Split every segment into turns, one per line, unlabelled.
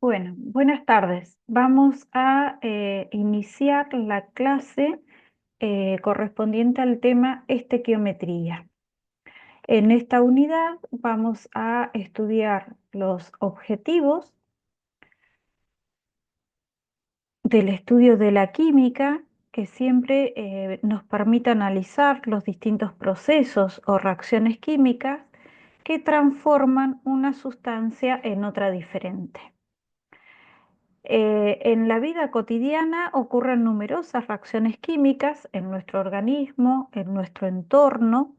Bueno, buenas tardes. Vamos a iniciar la clase correspondiente al tema estequiometría. En esta unidad vamos a estudiar los objetivos del estudio de la química, que siempre nos permite analizar los distintos procesos o reacciones químicas que transforman una sustancia en otra diferente. En la vida cotidiana ocurren numerosas reacciones químicas en nuestro organismo, en nuestro entorno,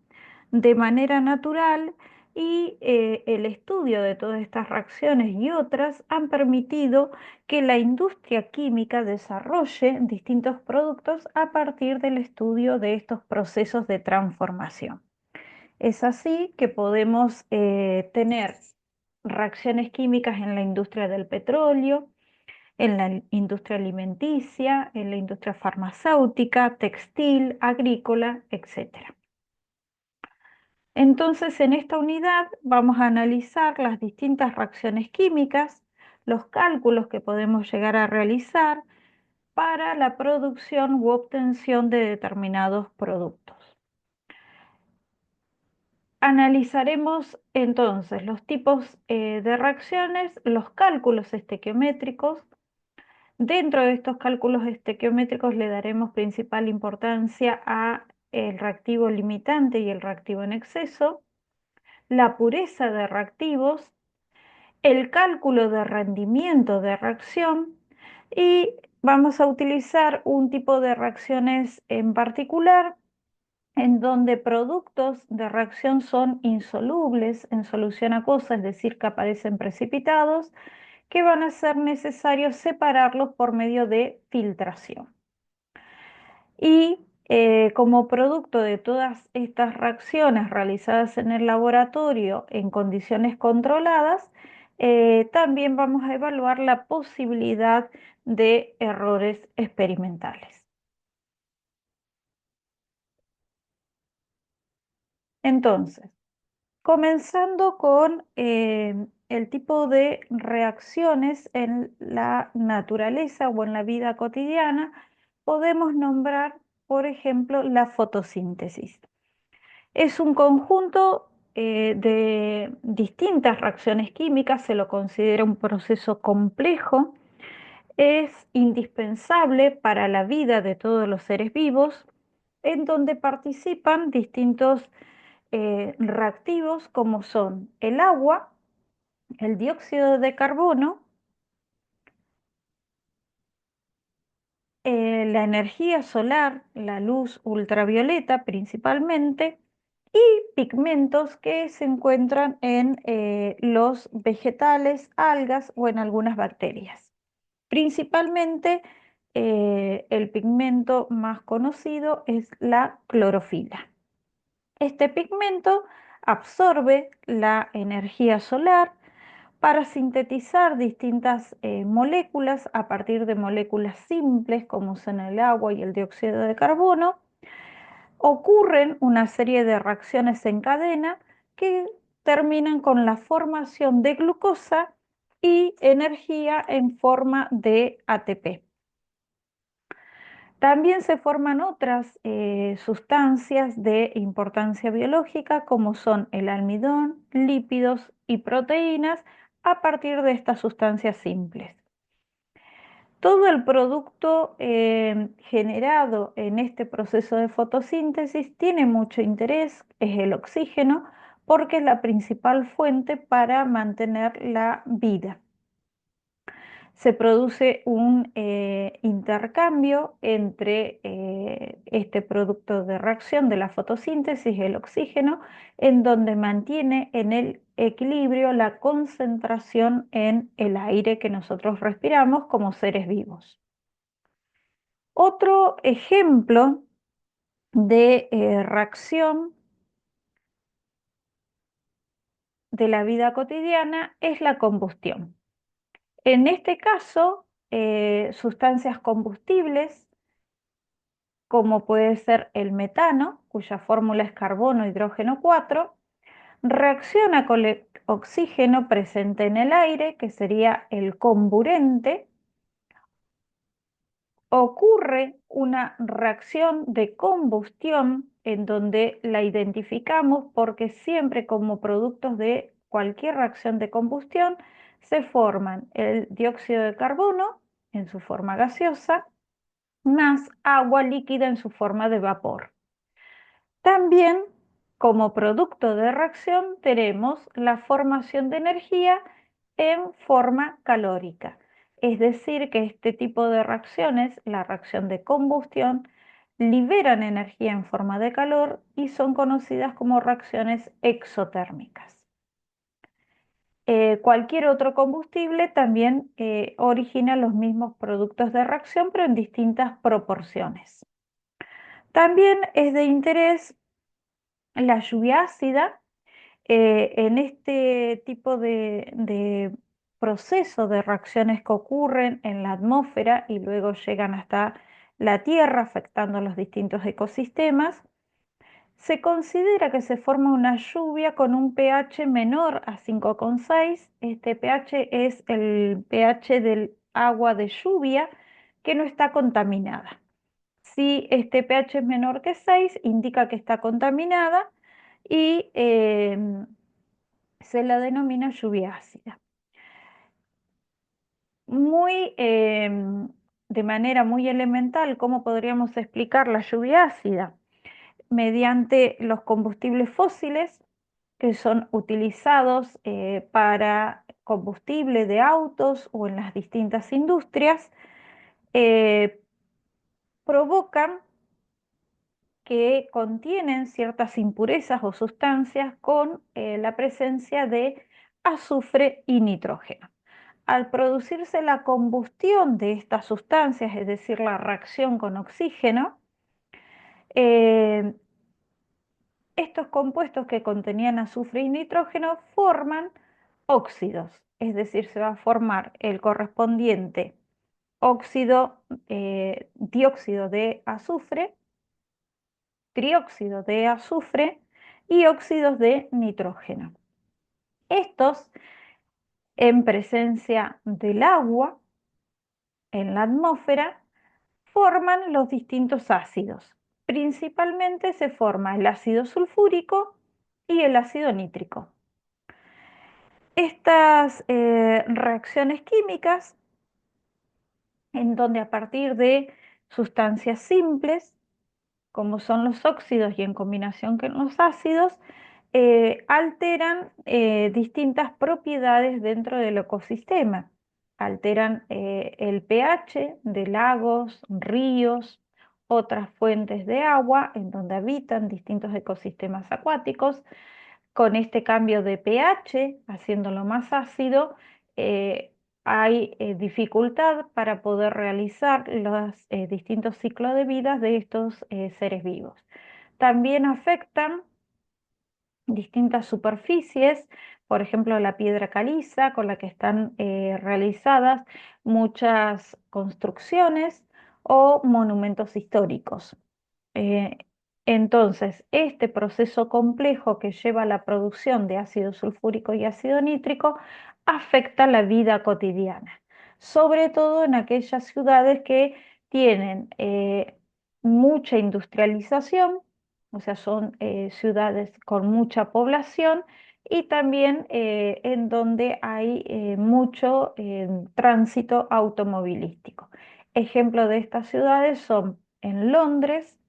de manera natural y el estudio de todas estas reacciones y otras han permitido que la industria química desarrolle distintos productos a partir del estudio de estos procesos de transformación. Es así que podemos tener reacciones químicas en la industria del petróleo, en la industria alimenticia, en la industria farmacéutica, textil, agrícola, etc. Entonces, en esta unidad vamos a analizar las distintas reacciones químicas, los cálculos que podemos llegar a realizar para la producción u obtención de determinados productos. Analizaremos entonces los tipos de reacciones, los cálculos estequiométricos. Dentro de estos cálculos estequiométricos le daremos principal importancia a el reactivo limitante y el reactivo en exceso, la pureza de reactivos, el cálculo de rendimiento de reacción y vamos a utilizar un tipo de reacciones en particular en donde productos de reacción son insolubles en solución acuosa, es decir, que aparecen precipitados, que van a ser necesarios separarlos por medio de filtración. Y como producto de todas estas reacciones realizadas en el laboratorio en condiciones controladas, también vamos a evaluar la posibilidad de errores experimentales. Entonces, comenzando con el tipo de reacciones en la naturaleza o en la vida cotidiana, podemos nombrar, por ejemplo, la fotosíntesis. Es un conjunto de distintas reacciones químicas, se lo considera un proceso complejo, es indispensable para la vida de todos los seres vivos, en donde participan distintos reactivos como son el agua, el dióxido de carbono, la energía solar, la luz ultravioleta principalmente, y pigmentos que se encuentran en los vegetales, algas o en algunas bacterias. Principalmente el pigmento más conocido es la clorofila. Este pigmento absorbe la energía solar para sintetizar distintas moléculas a partir de moléculas simples como son el agua y el dióxido de carbono. Ocurren una serie de reacciones en cadena que terminan con la formación de glucosa y energía en forma de ATP. También se forman otras sustancias de importancia biológica como son el almidón, lípidos y proteínas a partir de estas sustancias simples. Todo el producto generado en este proceso de fotosíntesis tiene mucho interés, es el oxígeno, porque es la principal fuente para mantener la vida. Se produce un intercambio entre este producto de reacción de la fotosíntesis, el oxígeno, en donde mantiene en el equilibrio la concentración en el aire que nosotros respiramos como seres vivos. Otro ejemplo de reacción de la vida cotidiana es la combustión. En este caso, sustancias combustibles como puede ser el metano, cuya fórmula es carbono hidrógeno 4, reacciona con el oxígeno presente en el aire, que sería el comburente, ocurre una reacción de combustión en donde la identificamos porque siempre como productos de cualquier reacción de combustión se forman el dióxido de carbono en su forma gaseosa más agua líquida en su forma de vapor. También, como producto de reacción, tenemos la formación de energía en forma calórica. Es decir, que este tipo de reacciones, la reacción de combustión, liberan energía en forma de calor y son conocidas como reacciones exotérmicas. Cualquier otro combustible también origina los mismos productos de reacción, pero en distintas proporciones. También es de interés la lluvia ácida. En este tipo de proceso de reacciones que ocurren en la atmósfera y luego llegan hasta la Tierra afectando los distintos ecosistemas, se considera que se forma una lluvia con un pH menor a 5,6. Este pH es el pH del agua de lluvia que no está contaminada. Si este pH es menor que 6, indica que está contaminada y se la denomina lluvia ácida. De manera muy elemental, ¿cómo podríamos explicar la lluvia ácida? Mediante los combustibles fósiles que son utilizados para combustible de autos o en las distintas industrias, eh, provocan que contienen ciertas impurezas o sustancias con la presencia de azufre y nitrógeno. Al producirse la combustión de estas sustancias, es decir, la reacción con oxígeno, eh, estos compuestos que contenían azufre y nitrógeno forman óxidos, es decir, se va a formar el correspondiente dióxido de azufre, trióxido de azufre y óxidos de nitrógeno. Estos, en presencia del agua en la atmósfera, forman los distintos ácidos. Principalmente se forma el ácido sulfúrico y el ácido nítrico. Estas reacciones químicas, en donde a partir de sustancias simples, como son los óxidos y en combinación con los ácidos, alteran distintas propiedades dentro del ecosistema. Alteran el pH de lagos, ríos, otras fuentes de agua en donde habitan distintos ecosistemas acuáticos. Con este cambio de pH, haciéndolo más ácido, hay dificultad para poder realizar los distintos ciclos de vida de estos seres vivos. También afectan distintas superficies, por ejemplo la piedra caliza con la que están realizadas muchas construcciones o monumentos históricos. Eh, entonces, este proceso complejo que lleva a la producción de ácido sulfúrico y ácido nítrico afecta la vida cotidiana, sobre todo en aquellas ciudades que tienen mucha industrialización, o sea, son ciudades con mucha población y también en donde hay mucho tránsito automovilístico. Ejemplo de estas ciudades son en Londres,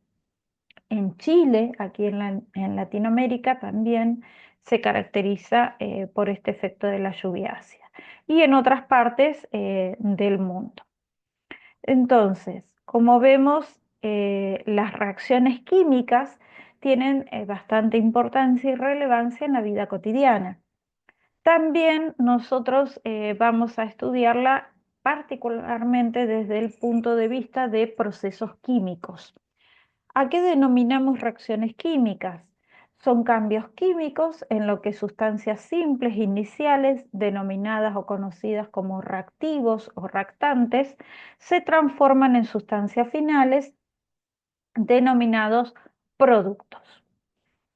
en Chile, aquí en Latinoamérica también se caracteriza por este efecto de la lluvia ácida y en otras partes del mundo. Entonces, como vemos, las reacciones químicas tienen bastante importancia y relevancia en la vida cotidiana. También nosotros vamos a estudiarla particularmente desde el punto de vista de procesos químicos. ¿A qué denominamos reacciones químicas? Son cambios químicos en lo que sustancias simples iniciales, denominadas o conocidas como reactivos o reactantes, se transforman en sustancias finales, denominados productos.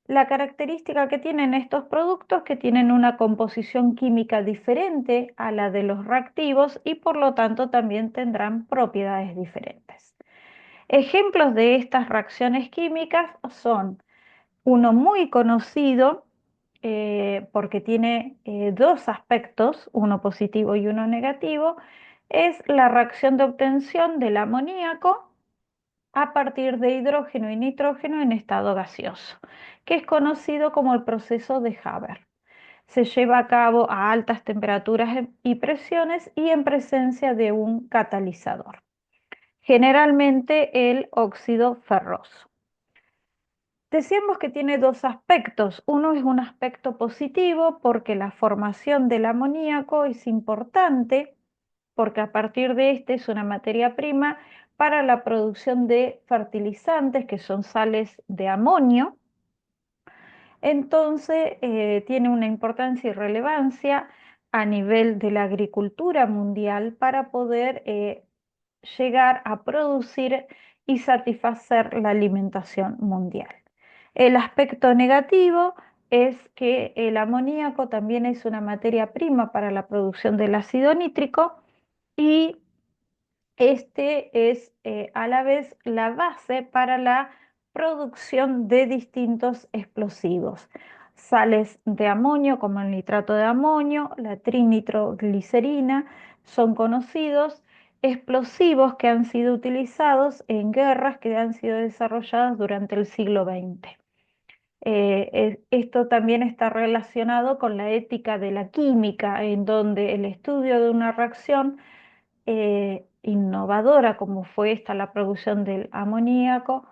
La característica que tienen estos productos que tienen una composición química diferente a la de los reactivos y por lo tanto también tendrán propiedades diferentes. Ejemplos de estas reacciones químicas son uno muy conocido porque tiene dos aspectos, uno positivo y uno negativo, es la reacción de obtención del amoníaco a partir de hidrógeno y nitrógeno en estado gaseoso, que es conocido como el proceso de Haber. Se lleva a cabo a altas temperaturas y presiones y en presencia de un catalizador, generalmente el óxido ferroso. Decíamos que tiene dos aspectos. Uno es un aspecto positivo porque la formación del amoníaco es importante porque a partir de este es una materia prima para la producción de fertilizantes que son sales de amonio. Entonces tiene una importancia y relevancia a nivel de la agricultura mundial para poder llegar a producir y satisfacer la alimentación mundial. El aspecto negativo es que el amoníaco también es una materia prima para la producción del ácido nítrico y este es a la vez la base para la producción de distintos explosivos. Sales de amonio como el nitrato de amonio, la trinitroglicerina, son conocidos explosivos que han sido utilizados en guerras que han sido desarrolladas durante el siglo XX. Esto también está relacionado con la ética de la química, en donde el estudio de una reacción innovadora como fue esta la producción del amoníaco,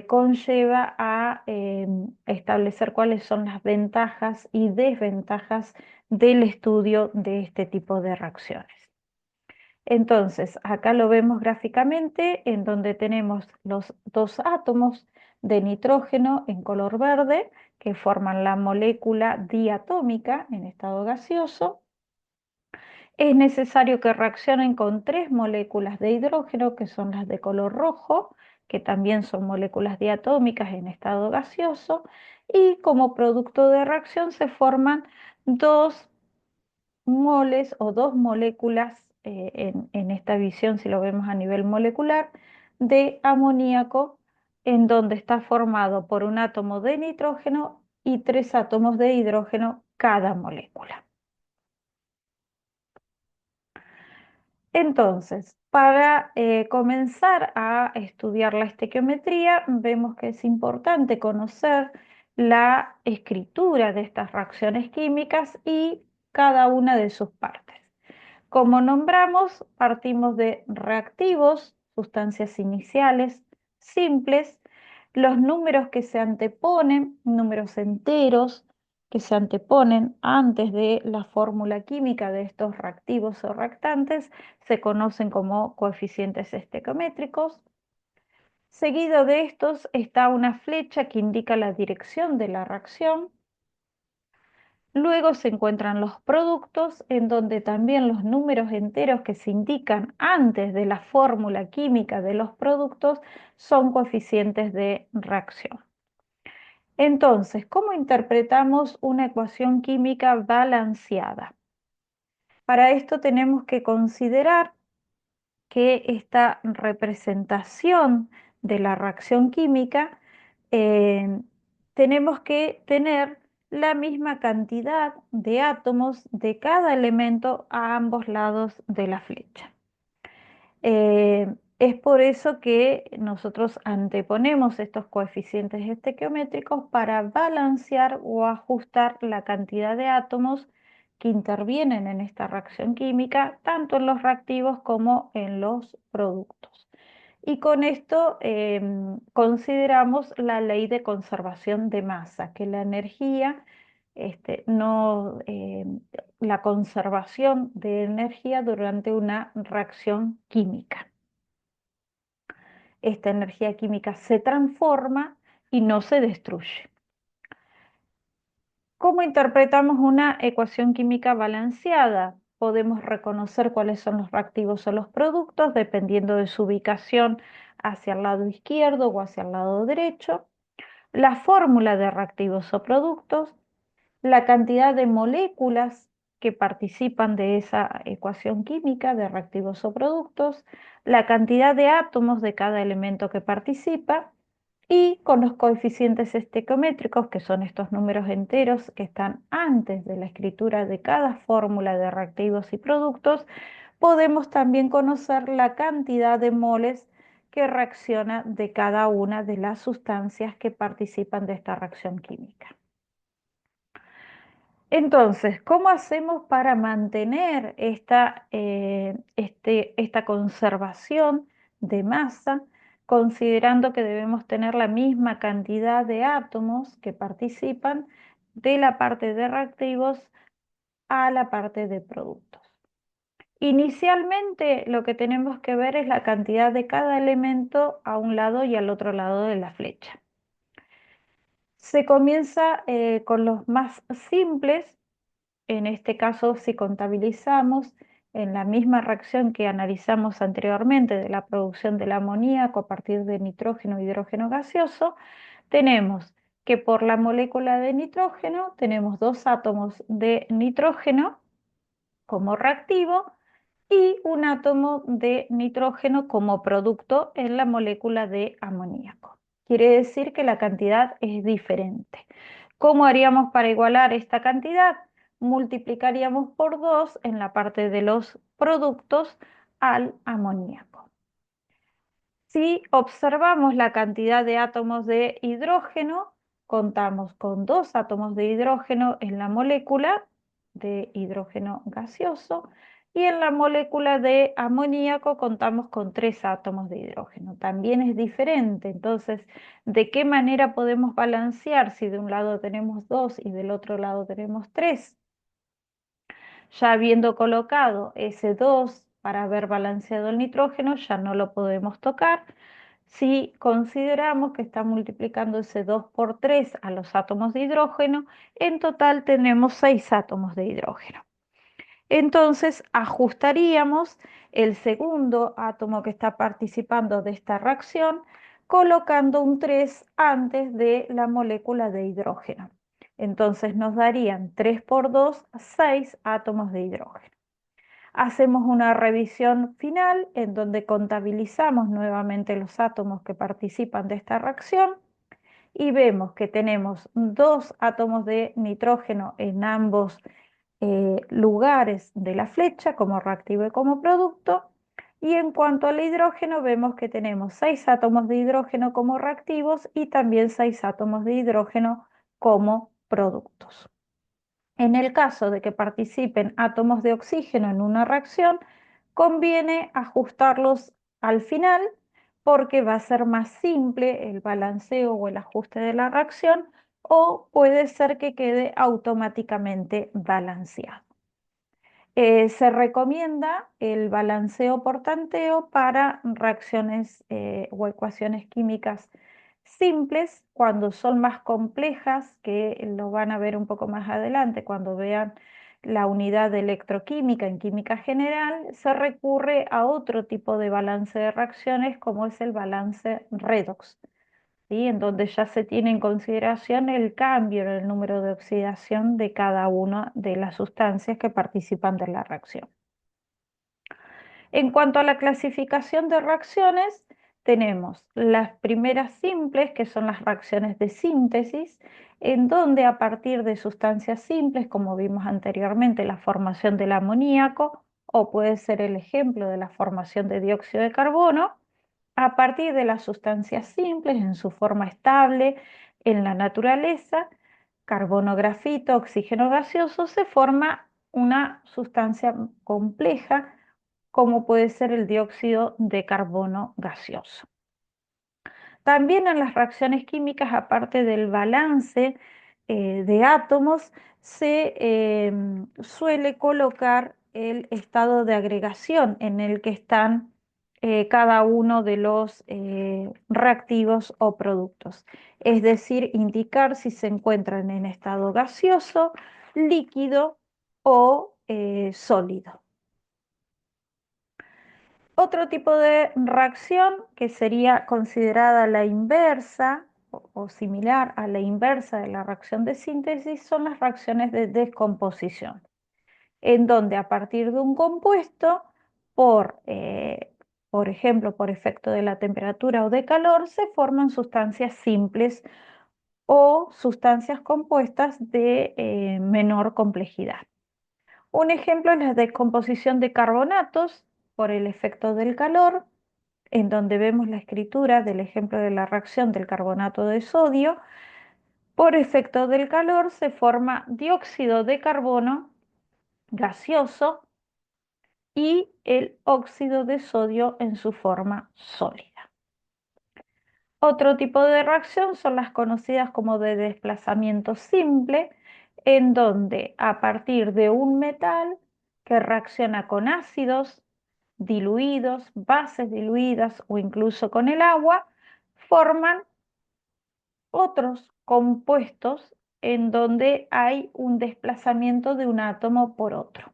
conlleva a establecer cuáles son las ventajas y desventajas del estudio de este tipo de reacciones. Entonces, acá lo vemos gráficamente en donde tenemos los dos átomos de nitrógeno en color verde que forman la molécula diatómica en estado gaseoso. Es necesario que reaccionen con tres moléculas de hidrógeno, que son las de color rojo, que también son moléculas diatómicas en estado gaseoso, y como producto de reacción se forman dos moles o dos moléculas, en esta visión, si lo vemos a nivel molecular, de amoníaco, en donde está formado por un átomo de nitrógeno y tres átomos de hidrógeno cada molécula. Entonces, para comenzar a estudiar la estequiometría, vemos que es importante conocer la escritura de estas reacciones químicas y cada una de sus partes. Como nombramos, partimos de reactivos, sustancias iniciales, simples, los números que se anteponen, números enteros que se anteponen antes de la fórmula química de estos reactivos o reactantes, se conocen como coeficientes estequiométricos. Seguido de estos está una flecha que indica la dirección de la reacción. Luego se encuentran los productos, en donde también los números enteros que se indican antes de la fórmula química de los productos son coeficientes de reacción. Entonces, ¿cómo interpretamos una ecuación química balanceada? Para esto tenemos que considerar que esta representación de la reacción química eh, tenemos que tener la misma cantidad de átomos de cada elemento a ambos lados de la flecha. Es por eso que nosotros anteponemos estos coeficientes estequiométricos para balancear o ajustar la cantidad de átomos que intervienen en esta reacción química, tanto en los reactivos como en los productos. Y con esto consideramos la ley de conservación de masa, que la energía no, la conservación de energía durante una reacción química. Esta energía química se transforma y no se destruye. ¿Cómo interpretamos una ecuación química balanceada? Podemos reconocer cuáles son los reactivos o los productos dependiendo de su ubicación hacia el lado izquierdo o hacia el lado derecho. la fórmula de reactivos o productos, la cantidad de moléculas que participan de esa ecuación química de reactivos o productos, la cantidad de átomos de cada elemento que participa y con los coeficientes estequiométricos, que son estos números enteros que están antes de la escritura de cada fórmula de reactivos y productos, podemos también conocer la cantidad de moles que reacciona de cada una de las sustancias que participan de esta reacción química. Entonces, ¿cómo hacemos para mantener esta conservación de masa, considerando que debemos tener la misma cantidad de átomos que participan de la parte de reactivos a la parte de productos? Inicialmente lo que tenemos que ver es la cantidad de cada elemento a un lado y al otro lado de la flecha. Se comienza con los más simples. En este caso, si contabilizamos en la misma reacción que analizamos anteriormente de la producción del amoníaco a partir de nitrógeno e hidrógeno gaseoso, tenemos que por la molécula de nitrógeno tenemos 2 átomos de nitrógeno como reactivo y un átomo de nitrógeno como producto en la molécula de amoníaco. Quiere decir que la cantidad es diferente. ¿Cómo haríamos para igualar esta cantidad? Multiplicaríamos por 2 en la parte de los productos al amoníaco. Si observamos la cantidad de átomos de hidrógeno, contamos con 2 átomos de hidrógeno en la molécula de hidrógeno gaseoso y en la molécula de amoníaco contamos con 3 átomos de hidrógeno. También es diferente, entonces, ¿de qué manera podemos balancear si de un lado tenemos 2 y del otro lado tenemos 3? Ya habiendo colocado ese 2 para haber balanceado el nitrógeno, ya no lo podemos tocar. Si consideramos que está multiplicando ese 2 por 3 a los átomos de hidrógeno, en total tenemos 6 átomos de hidrógeno. Entonces ajustaríamos el segundo átomo que está participando de esta reacción colocando un 3 antes de la molécula de hidrógeno. Entonces nos darían 3 por 2, 6 átomos de hidrógeno. Hacemos una revisión final en donde contabilizamos nuevamente los átomos que participan de esta reacción y vemos que tenemos 2 átomos de nitrógeno en ambos lugares de la flecha como reactivo y como producto. Y en cuanto al hidrógeno, vemos que tenemos 6 átomos de hidrógeno como reactivos y también 6 átomos de hidrógeno como productos. En el caso de que participen átomos de oxígeno en una reacción, conviene ajustarlos al final porque va a ser más simple el balanceo o el ajuste de la reacción o puede ser que quede automáticamente balanceado. Se recomienda el balanceo por tanteo para reacciones o ecuaciones químicas simples. Cuando son más complejas, que lo van a ver un poco más adelante cuando vean la unidad de electroquímica en química general, se recurre a otro tipo de balance de reacciones como es el balance redox, ¿sí? En donde ya se tiene en consideración el cambio en el número de oxidación de cada una de las sustancias que participan de la reacción. En cuanto a la clasificación de reacciones, tenemos las primeras simples, que son las reacciones de síntesis, en donde a partir de sustancias simples, como vimos anteriormente, la formación del amoníaco, o puede ser el ejemplo de la formación de dióxido de carbono, a partir de las sustancias simples en su forma estable en la naturaleza, carbono, grafito, oxígeno gaseoso, se forma una sustancia compleja como puede ser el dióxido de carbono gaseoso. También en las reacciones químicas, aparte del balance de átomos, se suele colocar el estado de agregación en el que están cada uno de los reactivos o productos. Es decir, indicar si se encuentran en estado gaseoso, líquido o sólido. Otro tipo de reacción que sería considerada la inversa o similar a la inversa de la reacción de síntesis son las reacciones de descomposición, en donde a partir de un compuesto, por ejemplo, por efecto de la temperatura o de calor, se forman sustancias simples o sustancias compuestas de menor complejidad. Un ejemplo es la descomposición de carbonatos por el efecto del calor, en donde vemos la escritura del ejemplo de la reacción del carbonato de sodio. Por efecto del calor se forma dióxido de carbono gaseoso y el óxido de sodio en su forma sólida. Otro tipo de reacción son las conocidas como de desplazamiento simple, en donde a partir de un metal que reacciona con ácidos diluidos, bases diluidas o incluso con el agua, forman otros compuestos en donde hay un desplazamiento de un átomo por otro.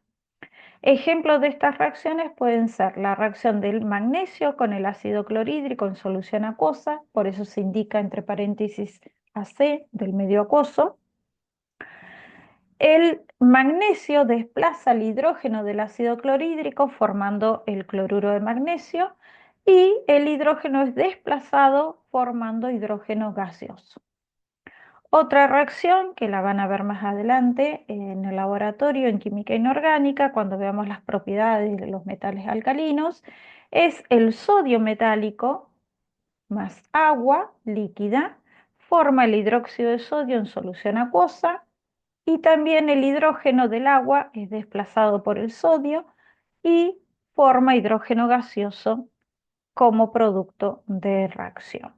Ejemplos de estas reacciones pueden ser la reacción del magnesio con el ácido clorhídrico en solución acuosa, por eso se indica entre paréntesis AC del medio acuoso. El magnesio desplaza el hidrógeno del ácido clorhídrico formando el cloruro de magnesio y el hidrógeno es desplazado formando hidrógeno gaseoso. Otra reacción que la van a ver más adelante en el laboratorio en química inorgánica, cuando veamos las propiedades de los metales alcalinos, es el sodio metálico más agua líquida, forma el hidróxido de sodio en solución acuosa y también el hidrógeno del agua es desplazado por el sodio y forma hidrógeno gaseoso como producto de reacción.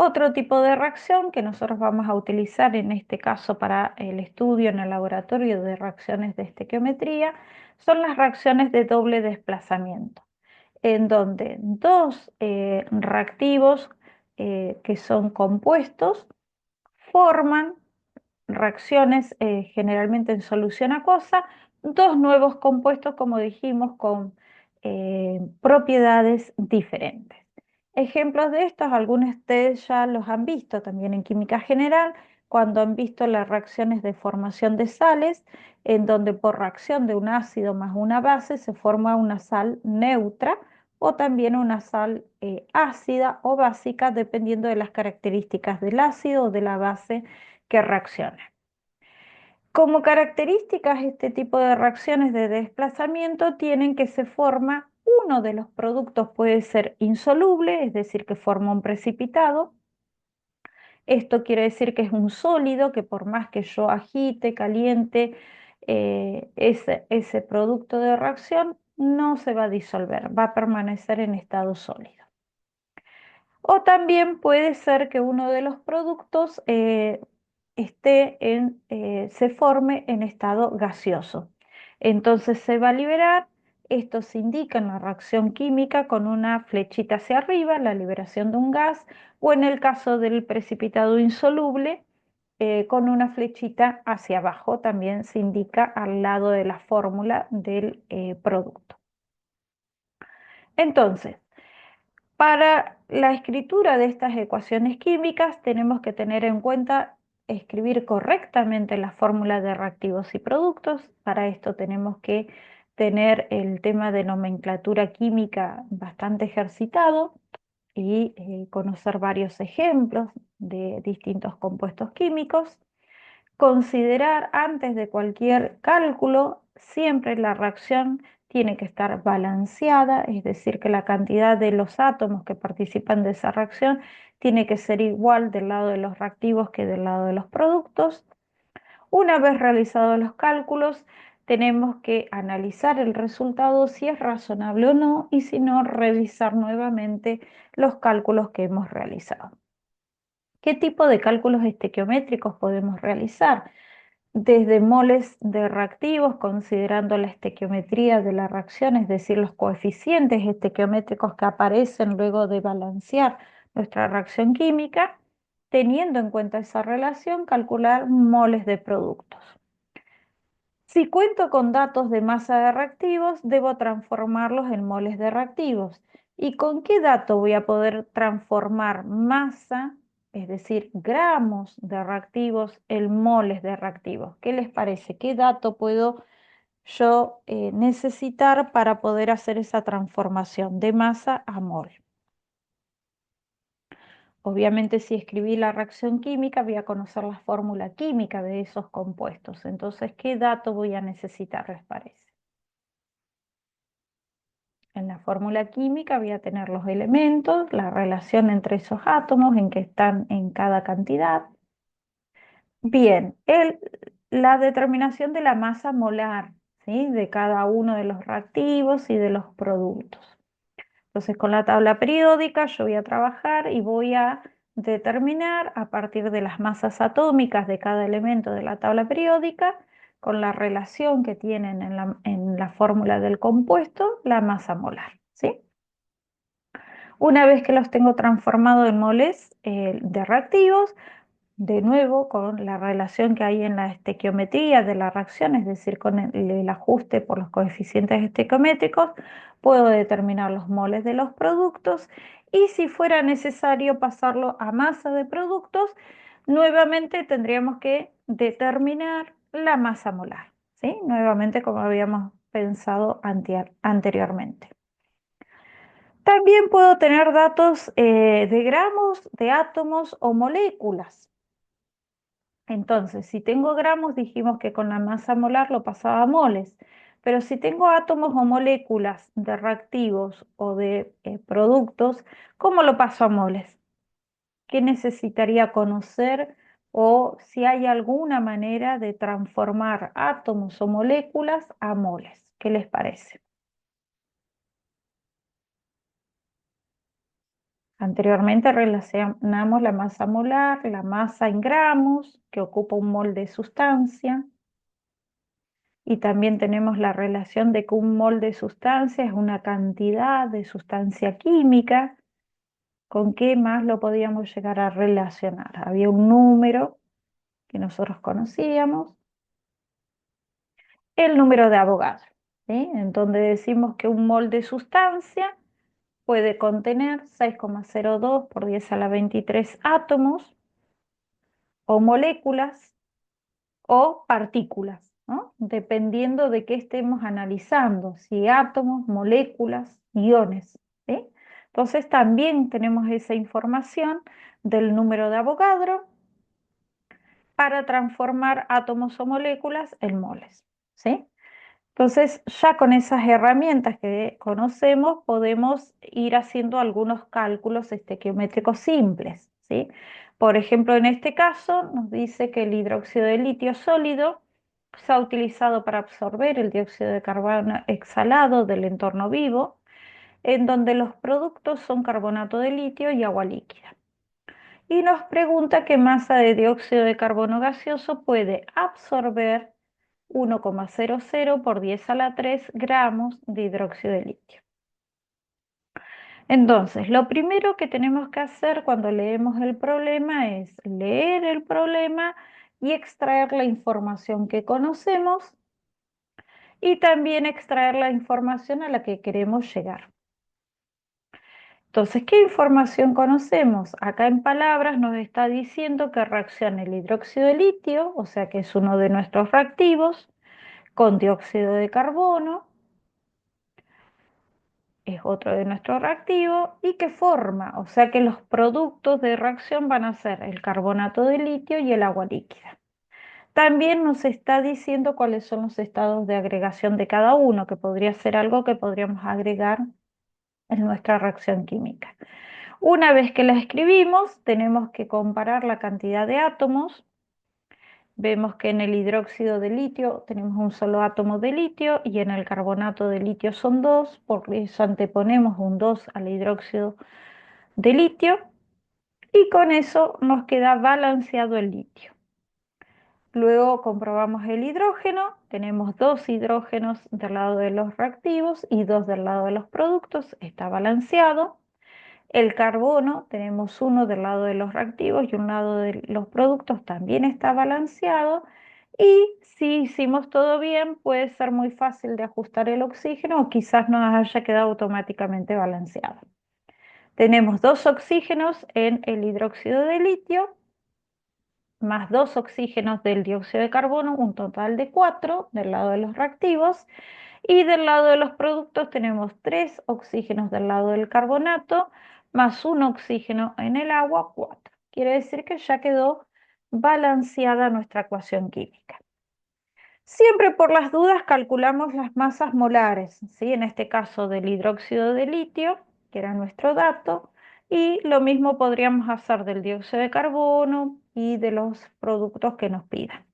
Otro tipo de reacción que nosotros vamos a utilizar en este caso para el estudio en el laboratorio de reacciones de estequiometría son las reacciones de doble desplazamiento, en donde dos reactivos que son compuestos forman reacciones generalmente en solución acuosa, dos nuevos compuestos, como dijimos, con propiedades diferentes. Ejemplos de estos, algunos de ustedes ya los han visto también en química general, cuando han visto las reacciones de formación de sales, en donde por reacción de un ácido más una base se forma una sal neutra o también una sal ácida o básica, dependiendo de las características del ácido o de la base que reacciona. Como características, este tipo de reacciones de desplazamiento tienen que se forma uno de los productos puede ser insoluble, es decir, que forma un precipitado. Esto quiere decir que es un sólido que por más que yo agite, caliente ese producto de reacción, no se va a disolver, va a permanecer en estado sólido. O también puede ser que uno de los productos se forme en estado gaseoso. Entonces se va a liberar, esto se indica en la reacción química con una flechita hacia arriba, la liberación de un gas, o en el caso del precipitado insoluble, con una flechita hacia abajo, también se indica al lado de la fórmula del producto. Entonces, para la escritura de estas ecuaciones químicas tenemos que tener en cuenta escribir correctamente la fórmula de reactivos y productos. Para esto tenemos que tener el tema de nomenclatura química bastante ejercitado y conocer varios ejemplos de distintos compuestos químicos. Considerar antes de cualquier cálculo siempre la reacción tiene que estar balanceada, es decir, que la cantidad de los átomos que participan de esa reacción tiene que ser igual del lado de los reactivos que del lado de los productos. Una vez realizados los cálculos, tenemos que analizar el resultado si es razonable o no y si no, revisar nuevamente los cálculos que hemos realizado. ¿Qué tipo de cálculos estequiométricos podemos realizar? Desde moles de reactivos, considerando la estequiometría de la reacción, es decir, los coeficientes estequiométricos que aparecen luego de balancear nuestra reacción química, teniendo en cuenta esa relación, calcular moles de productos. Si cuento con datos de masa de reactivos, debo transformarlos en moles de reactivos ¿Y con qué dato voy a poder transformar masa, es decir, gramos de reactivos, en moles de reactivos? ¿Qué les parece? ¿Qué dato puedo yo necesitar para poder hacer esa transformación de masa a mol? Obviamente, si escribí la reacción química, voy a conocer la fórmula química de esos compuestos. Entonces, ¿qué dato voy a necesitar, les parece? En la fórmula química voy a tener los elementos, la relación entre esos átomos, en que están en cada cantidad. Bien, la determinación de la masa molar, ¿sí? De cada uno de los reactivos y de los productos. Entonces, con la tabla periódica yo voy a trabajar y voy a determinar a partir de las masas atómicas de cada elemento de la tabla periódica, con la relación que tienen en la fórmula del compuesto, la masa molar, ¿sí? Una vez que los tengo transformados en moles de reactivos, de nuevo con la relación que hay en la estequiometría de la reacción, es decir, con el ajuste por los coeficientes estequiométricos, puedo determinar los moles de los productos y si fuera necesario pasarlo a masa de productos, nuevamente tendríamos que determinar la masa molar, ¿sí? Nuevamente como habíamos pensado anteriormente. También puedo tener datos de gramos, de átomos o moléculas. Entonces, si tengo gramos, dijimos que con la masa molar lo pasaba a moles, pero si tengo átomos o moléculas de reactivos o de productos, ¿cómo lo paso a moles? ¿Qué necesitaría conocer o si hay alguna manera de transformar átomos o moléculas a moles? ¿Qué les parece? Anteriormente relacionamos la masa molar, la masa en gramos, que ocupa un mol de sustancia, y también tenemos la relación de que un mol de sustancia es una cantidad de sustancia química. ¿Con qué más lo podíamos llegar a relacionar? Había un número que nosotros conocíamos, el número de Avogadro, ¿sí? En donde decimos que un mol de sustancia puede contener 6,02 por 10 a la 23 átomos o moléculas o partículas, ¿no? Dependiendo de qué estemos analizando, si átomos, moléculas, iones, ¿sí? Entonces también tenemos esa información del número de Avogadro para transformar átomos o moléculas en moles, ¿sí? Entonces, ya con esas herramientas que conocemos, podemos ir haciendo algunos cálculos estequiométricos simples, ¿sí? Por ejemplo, en este caso nos dice que el hidróxido de litio sólido se ha utilizado para absorber el dióxido de carbono exhalado del entorno vivo, en donde los productos son carbonato de litio y agua líquida. Y nos pregunta qué masa de dióxido de carbono gaseoso puede absorber 1,00 por 10 a la 3 gramos de hidróxido de litio. Entonces, lo primero que tenemos que hacer cuando leemos el problema es leer el problema y extraer la información que conocemos y también extraer la información a la que queremos llegar. Entonces, ¿qué información conocemos? Acá en palabras nos está diciendo que reacciona el hidróxido de litio, o sea que es uno de nuestros reactivos, con dióxido de carbono, es otro de nuestros reactivos, y que forma, o sea que los productos de reacción van a ser el carbonato de litio y el agua líquida. También nos está diciendo cuáles son los estados de agregación de cada uno, que podría ser algo que podríamos agregar en nuestra reacción química. Una vez que la escribimos, tenemos que comparar la cantidad de átomos. Vemos que en el hidróxido de litio tenemos un solo átomo de litio y en el carbonato de litio son dos, por eso anteponemos un 2 al hidróxido de litio y con eso nos queda balanceado el litio. Luego comprobamos el hidrógeno, tenemos dos hidrógenos del lado de los reactivos y dos del lado de los productos, está balanceado. El carbono, tenemos uno del lado de los reactivos y un lado de los productos, también está balanceado. Y si hicimos todo bien, puede ser muy fácil de ajustar el oxígeno o quizás nos haya quedado automáticamente balanceado. Tenemos 2 oxígenos en el hidróxido de litio, más 2 oxígenos del dióxido de carbono, un total de 4 del lado de los reactivos. Y del lado de los productos tenemos 3 oxígenos del lado del carbonato, más un oxígeno en el agua, 4. Quiere decir que ya quedó balanceada nuestra ecuación química. Siempre por las dudas calculamos las masas molares, ¿sí? En este caso del hidróxido de litio, que era nuestro dato, y lo mismo podríamos hacer del dióxido de carbono y de los productos que nos pidan.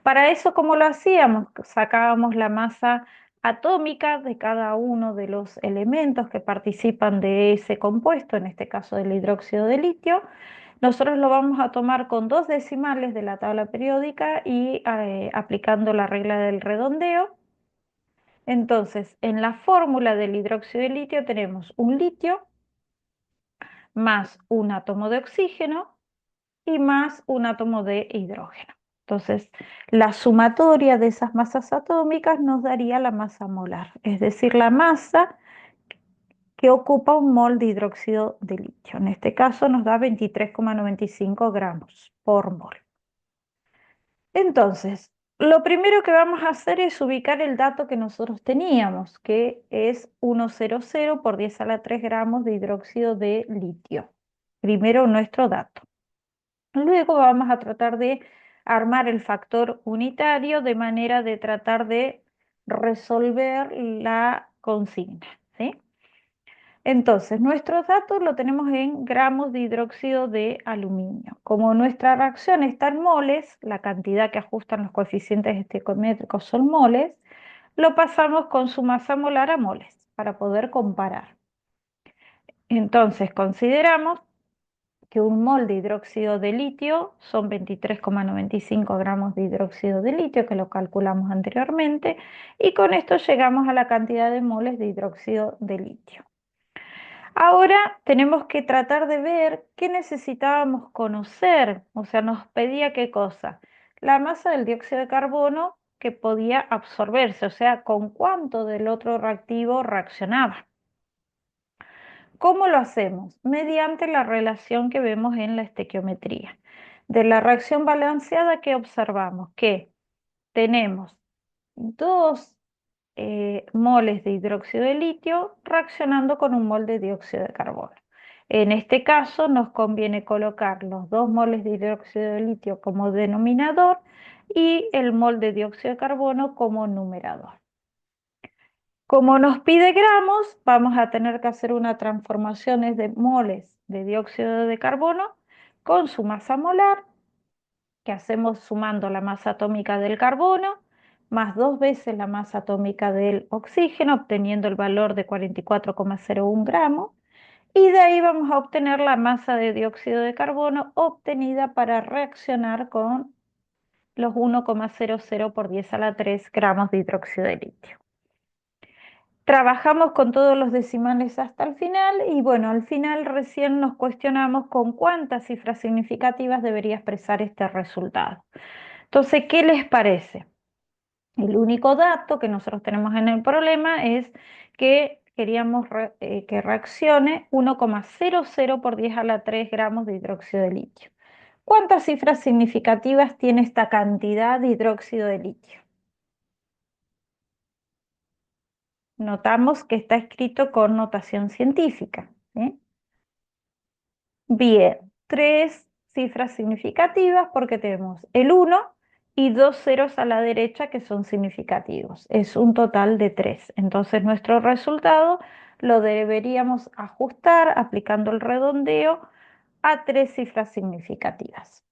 Para eso, ¿cómo lo hacíamos? Sacábamos la masa atómica de cada uno de los elementos que participan de ese compuesto, en este caso del hidróxido de litio. Nosotros lo vamos a tomar con 2 decimales de la tabla periódica y aplicando la regla del redondeo. Entonces, en la fórmula del hidróxido de litio tenemos un litio más un átomo de oxígeno y más un átomo de hidrógeno. Entonces, la sumatoria de esas masas atómicas nos daría la masa molar, es decir, la masa que ocupa un mol de hidróxido de litio. En este caso nos da 23,95 gramos por mol. Entonces, lo primero que vamos a hacer es ubicar el dato que nosotros teníamos, que es 100 por 10 a la 3 gramos de hidróxido de litio. Primero nuestro dato. Luego vamos a tratar de armar el factor unitario de manera de tratar de resolver la consigna, ¿sí? Entonces, nuestros datos lo tenemos en gramos de hidróxido de aluminio. Como nuestra reacción está en moles, la cantidad que ajustan los coeficientes estequiométricos son moles, lo pasamos con su masa molar a moles para poder comparar. Entonces, consideramos que un mol de hidróxido de litio son 23,95 gramos de hidróxido de litio, que lo calculamos anteriormente, y con esto llegamos a la cantidad de moles de hidróxido de litio. Ahora tenemos que tratar de ver qué necesitábamos conocer, o sea, nos pedía qué cosa. La masa del dióxido de carbono que podía absorberse, o sea, con cuánto del otro reactivo reaccionaba. ¿Cómo lo hacemos? Mediante la relación que vemos en la estequiometría. De la reacción balanceada, ¿qué observamos? Que tenemos 2 moles de hidróxido de litio reaccionando con un mol de dióxido de carbono. En este caso nos conviene colocar los 2 moles de hidróxido de litio como denominador y el mol de dióxido de carbono como numerador. Como nos pide gramos, vamos a tener que hacer una transformación de moles de dióxido de carbono con su masa molar, que hacemos sumando la masa atómica del carbono, más 2 veces la masa atómica del oxígeno, obteniendo el valor de 44,01 gramos. Y de ahí vamos a obtener la masa de dióxido de carbono obtenida para reaccionar con los 1,00 por 10 a la 3 gramos de hidróxido de litio. Trabajamos con todos los decimales hasta el final y bueno, al final recién nos cuestionamos con cuántas cifras significativas debería expresar este resultado. Entonces, ¿qué les parece? El único dato que nosotros tenemos en el problema es que queríamos que reaccione 1,00 por 10 a la 3 gramos de hidróxido de litio. ¿Cuántas cifras significativas tiene esta cantidad de hidróxido de litio? Notamos que está escrito con notación científica, ¿sí? Bien, 3 cifras significativas porque tenemos el 1 y 2 ceros a la derecha que son significativos. Es un total de 3. Entonces nuestro resultado lo deberíamos ajustar aplicando el redondeo a 3 cifras significativas.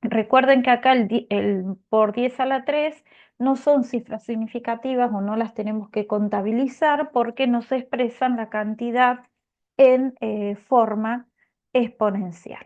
Recuerden que acá el por 10 a la 3 no son cifras significativas o no las tenemos que contabilizar porque no se expresan la cantidad en forma exponencial.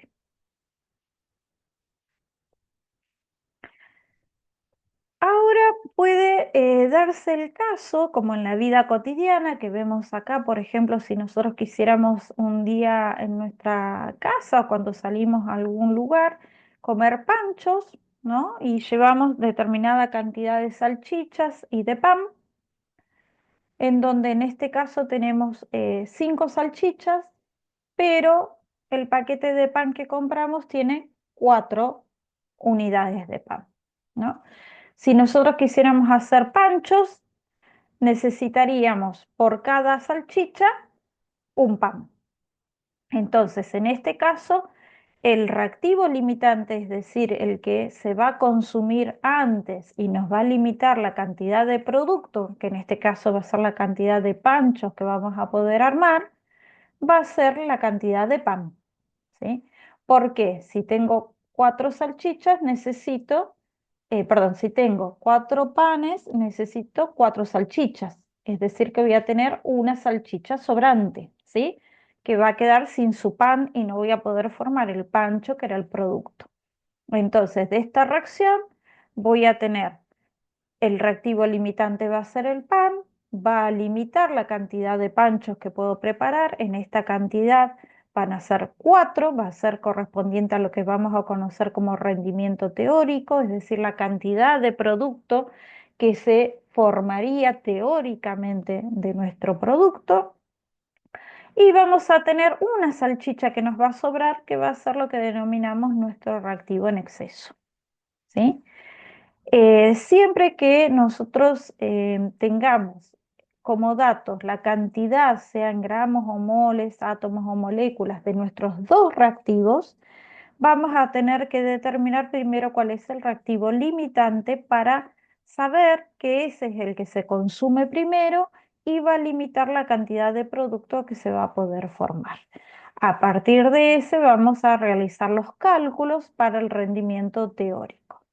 Ahora puede darse el caso, como en la vida cotidiana, que vemos acá, por ejemplo, si nosotros quisiéramos un día en nuestra casa o cuando salimos a algún lugar comer panchos, ¿no? Y llevamos determinada cantidad de salchichas y de pan, en donde en este caso tenemos 5 salchichas, pero el paquete de pan que compramos tiene 4 unidades de pan, ¿no? Si nosotros quisiéramos hacer panchos, necesitaríamos por cada salchicha un pan. Entonces, en este caso, el reactivo limitante, es decir, el que se va a consumir antes y nos va a limitar la cantidad de producto, que en este caso va a ser la cantidad de panchos que vamos a poder armar, va a ser la cantidad de pan, ¿sí? Porque si tengo 4 salchichas, perdón, si tengo 4 panes, necesito 4 salchichas. Es decir, que voy a tener una salchicha sobrante, ¿sí? Que va a quedar sin su pan y no voy a poder formar el pancho que era el producto. Entonces, de esta reacción voy a tener el reactivo limitante va a ser el pan, va a limitar la cantidad de panchos que puedo preparar. En esta cantidad van a ser 4, va a ser correspondiente a lo que vamos a conocer como rendimiento teórico, es decir, la cantidad de producto que se formaría teóricamente de nuestro producto. Y vamos a tener una salchicha que nos va a sobrar, que va a ser lo que denominamos nuestro reactivo en exceso, ¿sí? Siempre que nosotros tengamos como datos la cantidad, sean gramos o moles, átomos o moléculas de nuestros dos reactivos, vamos a tener que determinar primero cuál es el reactivo limitante para saber que ese es el que se consume primero y va a limitar la cantidad de producto que se va a poder formar. A partir de ese vamos a realizar los cálculos para el rendimiento teórico.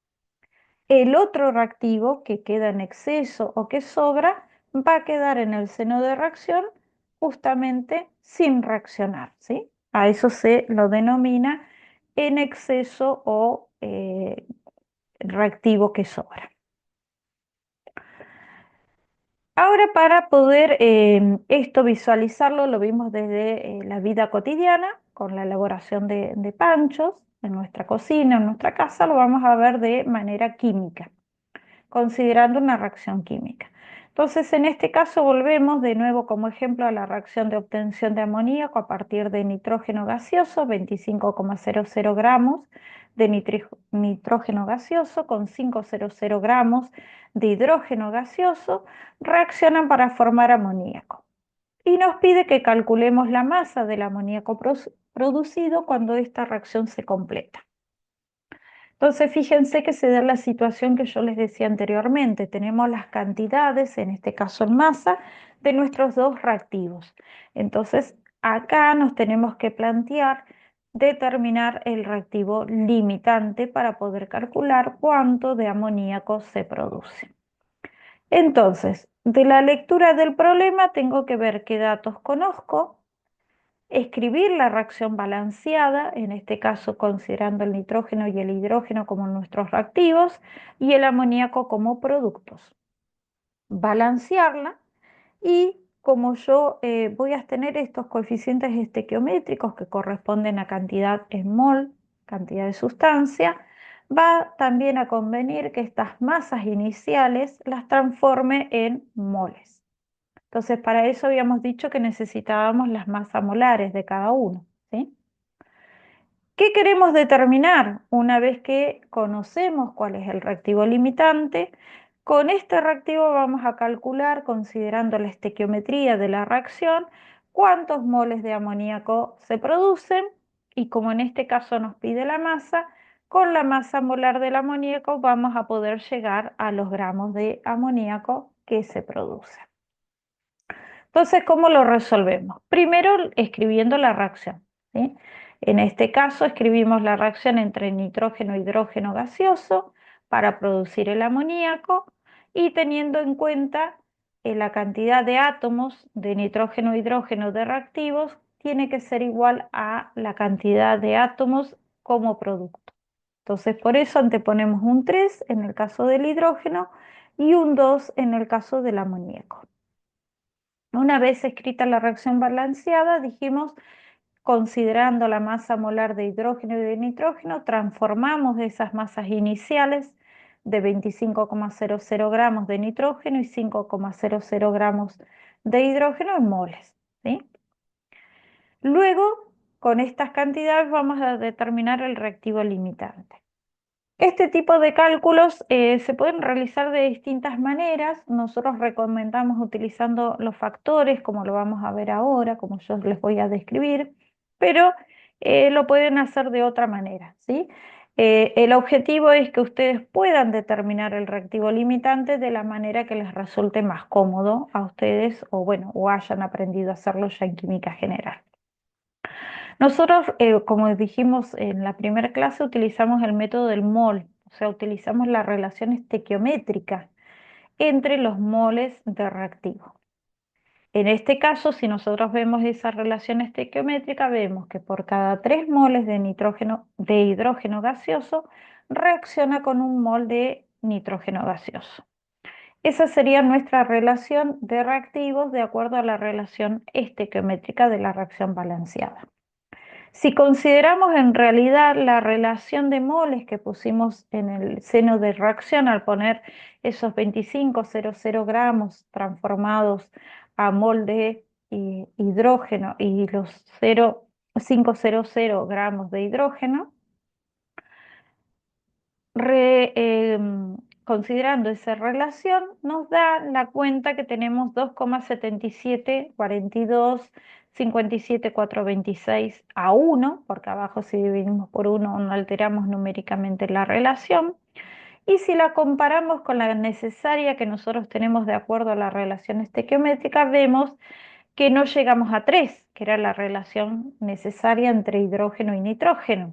El otro reactivo que queda en exceso o que sobra va a quedar en el seno de reacción justamente sin reaccionar, ¿sí? A eso se lo denomina en exceso o reactivo que sobra. Ahora para poder esto visualizarlo, lo vimos desde la vida cotidiana, con la elaboración de panchos en nuestra cocina, en nuestra casa, lo vamos a ver de manera química, considerando una reacción química. Entonces, en este caso volvemos de nuevo como ejemplo a la reacción de obtención de amoníaco a partir de nitrógeno gaseoso, 25,00 gramos de nitrógeno gaseoso con 500 gramos de hidrógeno gaseoso, reaccionan para formar amoníaco. Y nos pide que calculemos la masa del amoníaco producido cuando esta reacción se completa. Entonces, fíjense que se da la situación que yo les decía anteriormente. Tenemos las cantidades, en este caso en masa, de nuestros dos reactivos. Entonces, acá nos tenemos que plantear determinar el reactivo limitante para poder calcular cuánto de amoníaco se produce. Entonces, de la lectura del problema tengo que ver qué datos conozco, escribir la reacción balanceada, en este caso considerando el nitrógeno y el hidrógeno como nuestros reactivos y el amoníaco como productos. Balancearla y como yo voy a tener estos coeficientes estequiométricos que corresponden a cantidad en mol, cantidad de sustancia, va también a convenir que estas masas iniciales las transforme en moles. Entonces, para eso habíamos dicho que necesitábamos las masas molares de cada uno, ¿sí? ¿Qué queremos determinar una vez que conocemos cuál es el reactivo limitante? Con este reactivo vamos a calcular, considerando la estequiometría de la reacción, cuántos moles de amoníaco se producen y como en este caso nos pide la masa, con la masa molar del amoníaco vamos a poder llegar a los gramos de amoníaco que se producen. Entonces, ¿cómo lo resolvemos? Primero, escribiendo la reacción, ¿sí? En este caso, escribimos la reacción entre nitrógeno e hidrógeno gaseoso para producir el amoníaco y teniendo en cuenta la cantidad de átomos de nitrógeno e hidrógeno de reactivos tiene que ser igual a la cantidad de átomos como producto. Entonces, por eso anteponemos un 3 en el caso del hidrógeno y un 2 en el caso del amoníaco. Una vez escrita la reacción balanceada, dijimos considerando la masa molar de hidrógeno y de nitrógeno, transformamos esas masas iniciales de 25,00 gramos de nitrógeno y 5,00 gramos de hidrógeno en moles, ¿sí? Luego, con estas cantidades vamos a determinar el reactivo limitante. Este tipo de cálculos se pueden realizar de distintas maneras. Nosotros recomendamos utilizando los factores, como lo vamos a ver ahora, como yo les voy a describir, pero lo pueden hacer de otra manera, ¿sí? El objetivo es que ustedes puedan determinar el reactivo limitante de la manera que les resulte más cómodo a ustedes o, bueno, o hayan aprendido a hacerlo ya en química general. Nosotros, como dijimos en la primera clase, utilizamos el método del mol, o sea, utilizamos la relación estequiométrica entre los moles de reactivo. En este caso, si nosotros vemos esa relación estequiométrica, vemos que por cada 3 moles de hidrógeno gaseoso, reacciona con un mol de nitrógeno gaseoso. Esa sería nuestra relación de reactivos de acuerdo a la relación estequiométrica de la reacción balanceada. Si consideramos en realidad la relación de moles que pusimos en el seno de reacción al poner esos 25,00 gramos transformados a mol de hidrógeno y los 0,500 gramos de hidrógeno, considerando esa relación, nos da la cuenta que tenemos 2,7742,57,426 a 1, porque abajo si dividimos por 1 no alteramos numéricamente la relación. Y si la comparamos con la necesaria que nosotros tenemos de acuerdo a la relación estequiométrica, vemos que no llegamos a 3, que era la relación necesaria entre hidrógeno y nitrógeno.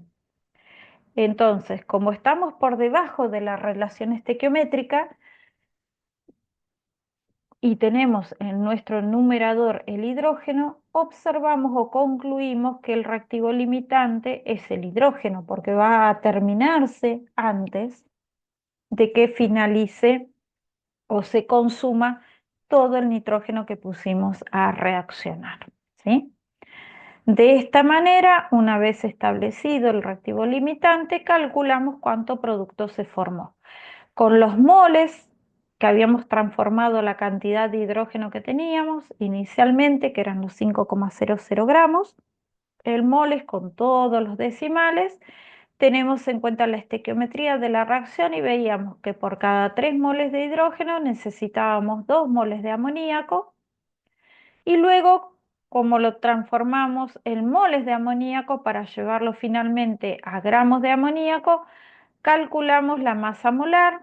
Entonces, como estamos por debajo de la relación estequiométrica y tenemos en nuestro numerador el hidrógeno, observamos o concluimos que el reactivo limitante es el hidrógeno, porque va a terminarse antes de que finalice o se consuma todo el nitrógeno que pusimos a reaccionar, ¿sí? De esta manera, una vez establecido el reactivo limitante, calculamos cuánto producto se formó. Con los moles que habíamos transformado la cantidad de hidrógeno que teníamos inicialmente, que eran los 5,00 gramos, el moles con todos los decimales, tenemos en cuenta la estequiometría de la reacción y veíamos que por cada 3 moles de hidrógeno necesitábamos 2 moles de amoníaco y luego, como lo transformamos en moles de amoníaco para llevarlo finalmente a gramos de amoníaco, calculamos la masa molar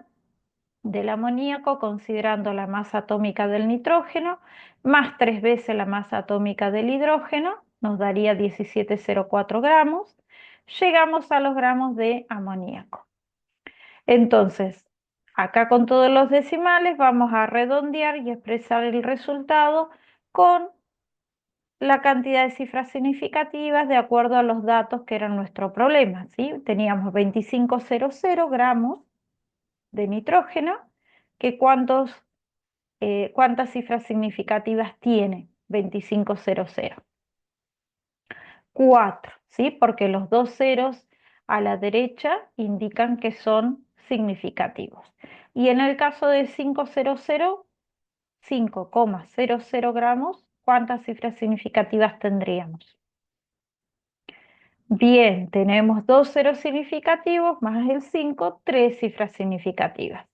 del amoníaco considerando la masa atómica del nitrógeno más 3 veces la masa atómica del hidrógeno, nos daría 17,04 gramos. Llegamos a los gramos de amoníaco. Entonces, acá con todos los decimales vamos a redondear y expresar el resultado con la cantidad de cifras significativas de acuerdo a los datos que eran nuestro problema, ¿sí? Teníamos 25,00 gramos de nitrógeno, que cuántas cifras significativas tiene 25,00. 4, ¿sí? Porque los dos ceros a la derecha indican que son significativos. Y en el caso de 5,00 gramos, ¿cuántas cifras significativas tendríamos? Bien, tenemos dos ceros significativos más el 5, tres cifras significativas.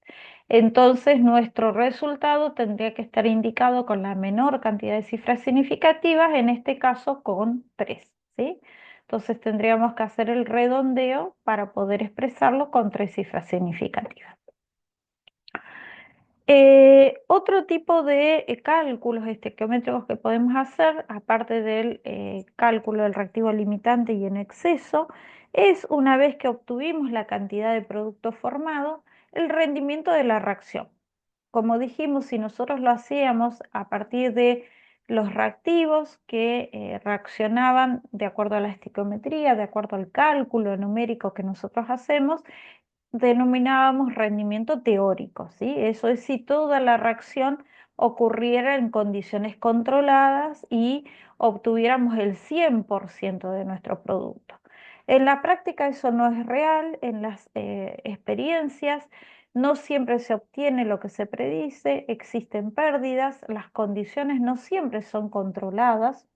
Entonces, nuestro resultado tendría que estar indicado con la menor cantidad de cifras significativas, en este caso con 3, ¿sí? Entonces, tendríamos que hacer el redondeo para poder expresarlo con 3 cifras significativas. Otro tipo de cálculos estequiométricos que podemos hacer, aparte del cálculo del reactivo limitante y en exceso, es una vez que obtuvimos la cantidad de producto formado, el rendimiento de la reacción. Como dijimos, si nosotros lo hacíamos a partir de los reactivos que reaccionaban de acuerdo a la estequiometría, de acuerdo al cálculo numérico que nosotros hacemos, denominábamos rendimiento teórico, ¿sí? Eso es si toda la reacción ocurriera en condiciones controladas y obtuviéramos el 100% de nuestro producto. En la práctica eso no es real, en las experiencias no siempre se obtiene lo que se predice, existen pérdidas, las condiciones no siempre son controladas,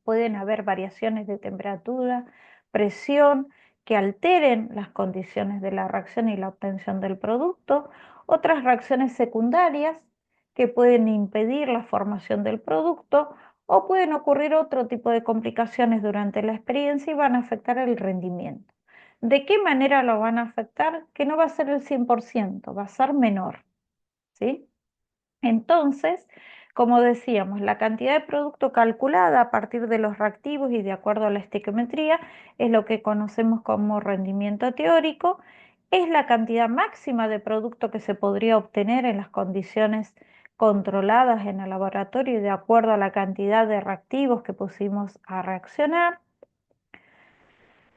pueden haber variaciones de temperatura, presión, que alteren las condiciones de la reacción y la obtención del producto, otras reacciones secundarias que pueden impedir la formación del producto o pueden ocurrir otro tipo de complicaciones durante la experiencia y van a afectar el rendimiento. ¿De qué manera lo van a afectar? Que no va a ser el 100%, va a ser menor, ¿sí? Entonces, como decíamos, la cantidad de producto calculada a partir de los reactivos y de acuerdo a la estequiometría es lo que conocemos como rendimiento teórico, es la cantidad máxima de producto que se podría obtener en las condiciones controladas en el laboratorio y de acuerdo a la cantidad de reactivos que pusimos a reaccionar.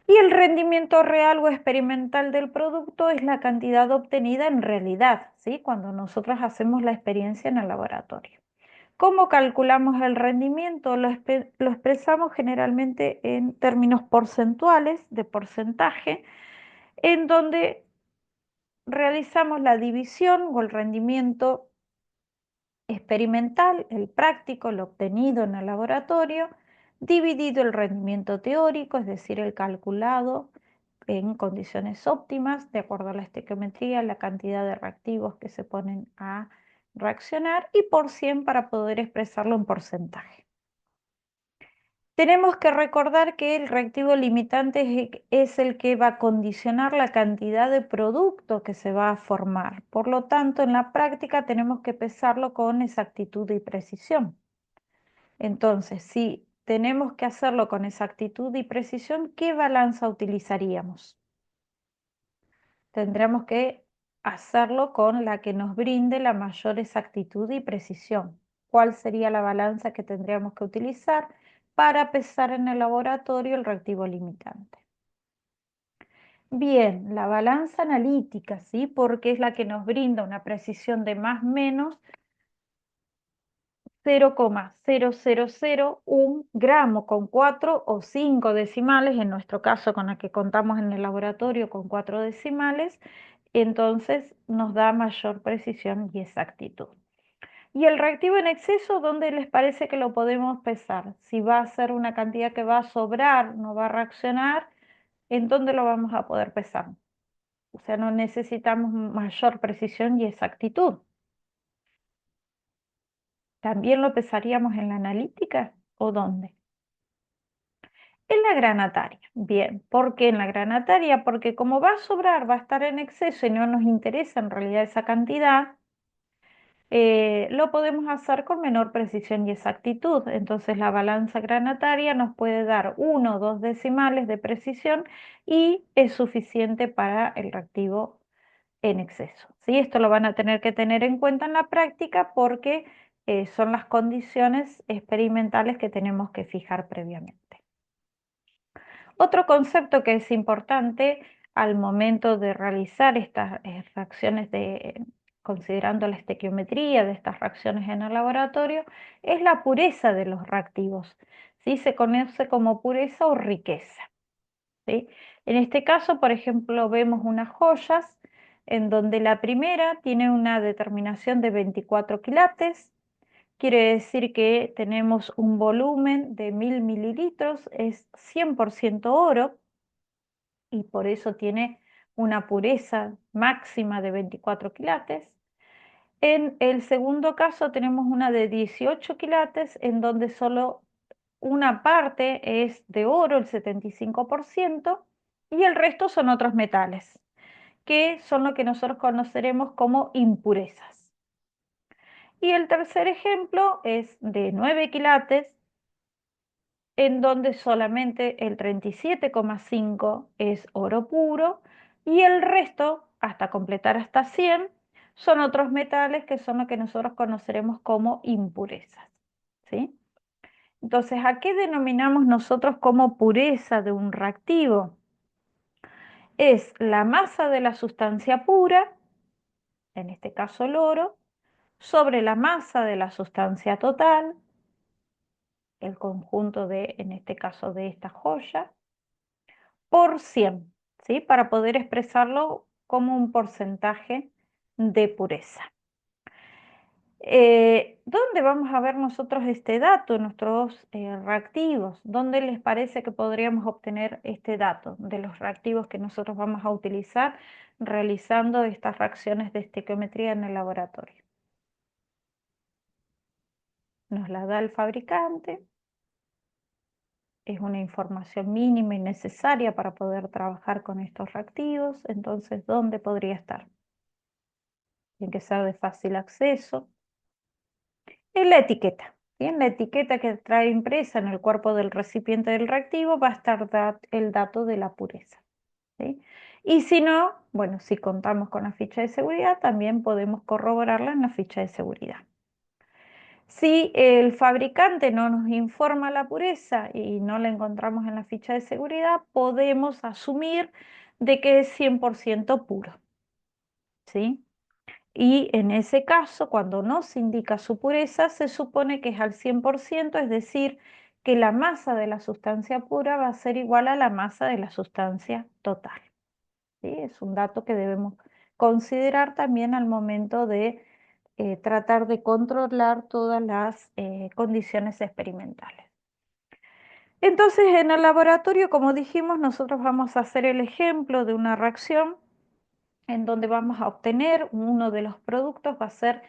Y el rendimiento real o experimental del producto es la cantidad obtenida en realidad, ¿sí? Cuando nosotros hacemos la experiencia en el laboratorio. ¿Cómo calculamos el rendimiento? Lo expresamos generalmente en términos porcentuales, de porcentaje, en donde realizamos la división o el rendimiento experimental, el práctico, el obtenido en el laboratorio, dividido el rendimiento teórico, es decir, el calculado en condiciones óptimas, de acuerdo a la estequiometría, la cantidad de reactivos que se ponen a reaccionar, y por 100 para poder expresarlo en porcentaje. Tenemos que recordar que el reactivo limitante es el que va a condicionar la cantidad de producto que se va a formar. Por lo tanto, en la práctica tenemos que pesarlo con exactitud y precisión. Entonces, si tenemos que hacerlo con exactitud y precisión, ¿qué balanza utilizaríamos? Tendremos que hacerlo con la que nos brinde la mayor exactitud y precisión. ¿Cuál sería la balanza que tendríamos que utilizar para pesar en el laboratorio el reactivo limitante? Bien, la balanza analítica, ¿sí? Porque es la que nos brinda una precisión de más o menos 0,0001 gramo con 4 o 5 decimales, en nuestro caso con la que contamos en el laboratorio con 4 decimales, entonces nos da mayor precisión y exactitud. Y el reactivo en exceso, ¿dónde les parece que lo podemos pesar? Si va a ser una cantidad que va a sobrar, no va a reaccionar, ¿en dónde lo vamos a poder pesar? O sea, no necesitamos mayor precisión y exactitud. ¿También lo pesaríamos en la analítica o dónde? En la granataria. Bien, ¿por qué en la granataria? Porque como va a sobrar, va a estar en exceso y no nos interesa en realidad esa cantidad, lo podemos hacer con menor precisión y exactitud. Entonces la balanza granataria nos puede dar 1 o 2 decimales de precisión y es suficiente para el reactivo en exceso, ¿sí? Esto lo van a tener que tener en cuenta en la práctica porque son las condiciones experimentales que tenemos que fijar previamente. Otro concepto que es importante al momento de realizar estas reacciones considerando la estequiometría de estas reacciones en el laboratorio, es la pureza de los reactivos. ¿Sí? Se conoce como pureza o riqueza. ¿Sí? En este caso, por ejemplo, vemos unas joyas en donde la primera tiene una determinación de 24 quilates, quiere decir que tenemos un volumen de 1000 mililitros, es 100% oro y por eso tiene una pureza máxima de 24 quilates. En el segundo caso tenemos una de 18 quilates en donde solo una parte es de oro, el 75%, y el resto son otros metales, que son lo que nosotros conoceremos como impurezas. Y el tercer ejemplo es de 9 quilates, en donde solamente el 37,5 es oro puro y el resto, hasta completar hasta 100, son otros metales que son lo que nosotros conoceremos como impurezas. ¿Sí? Entonces, ¿a qué denominamos nosotros como pureza de un reactivo? Es la masa de la sustancia pura, en este caso el oro, sobre la masa de la sustancia total, el conjunto de, en este caso, de esta joya, por 100, ¿sí? Para poder expresarlo como un porcentaje de pureza. ¿Dónde vamos a ver nosotros este dato, nuestros reactivos? ¿Dónde les parece que podríamos obtener este dato de los reactivos que nosotros vamos a utilizar realizando estas reacciones de estequiometría en el laboratorio? Nos la da el fabricante, es una información mínima y necesaria para poder trabajar con estos reactivos, entonces, ¿dónde podría estar? Tiene que ser de fácil acceso. En la etiqueta. ¿Sí? En la etiqueta que trae impresa en el cuerpo del recipiente del reactivo va a estar el dato de la pureza. ¿Sí? Y si no, bueno, si contamos con la ficha de seguridad, también podemos corroborarla en la ficha de seguridad. Si el fabricante no nos informa la pureza y no la encontramos en la ficha de seguridad, podemos asumir de que es 100% puro. ¿Sí? Y en ese caso, cuando no se indica su pureza, se supone que es al 100%, es decir, que la masa de la sustancia pura va a ser igual a la masa de la sustancia total. ¿Sí? Es un dato que debemos considerar también al momento de tratar de controlar todas las condiciones experimentales. Entonces, en el laboratorio, como dijimos, nosotros vamos a hacer el ejemplo de una reacción en donde vamos a obtener uno de los productos, va a ser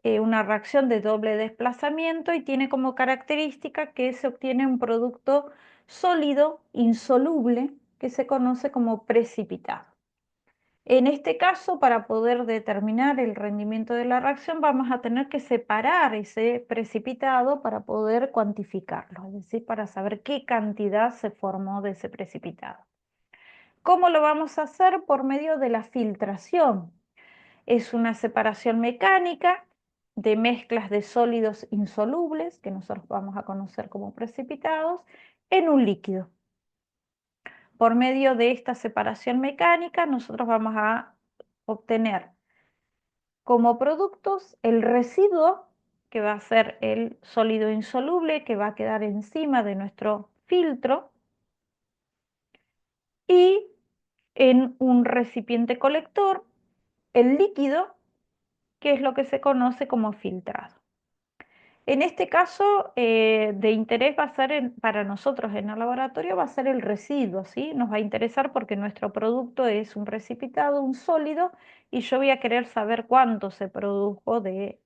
una reacción de doble desplazamiento y tiene como característica que se obtiene un producto sólido, insoluble, que se conoce como precipitado. En este caso, para poder determinar el rendimiento de la reacción, vamos a tener que separar ese precipitado para poder cuantificarlo, es decir, para saber qué cantidad se formó de ese precipitado. ¿Cómo lo vamos a hacer? Por medio de la filtración. Es una separación mecánica de mezclas de sólidos insolubles, que nosotros vamos a conocer como precipitados, en un líquido. Por medio de esta separación mecánica, nosotros vamos a obtener como productos el residuo, que va a ser el sólido insoluble, que va a quedar encima de nuestro filtro, y en un recipiente colector, el líquido, que es lo que se conoce como filtrado. En este caso, de interés va a ser para nosotros en el laboratorio, va a ser el residuo, ¿sí? Nos va a interesar porque nuestro producto es un precipitado, un sólido, y yo voy a querer saber cuánto se produjo de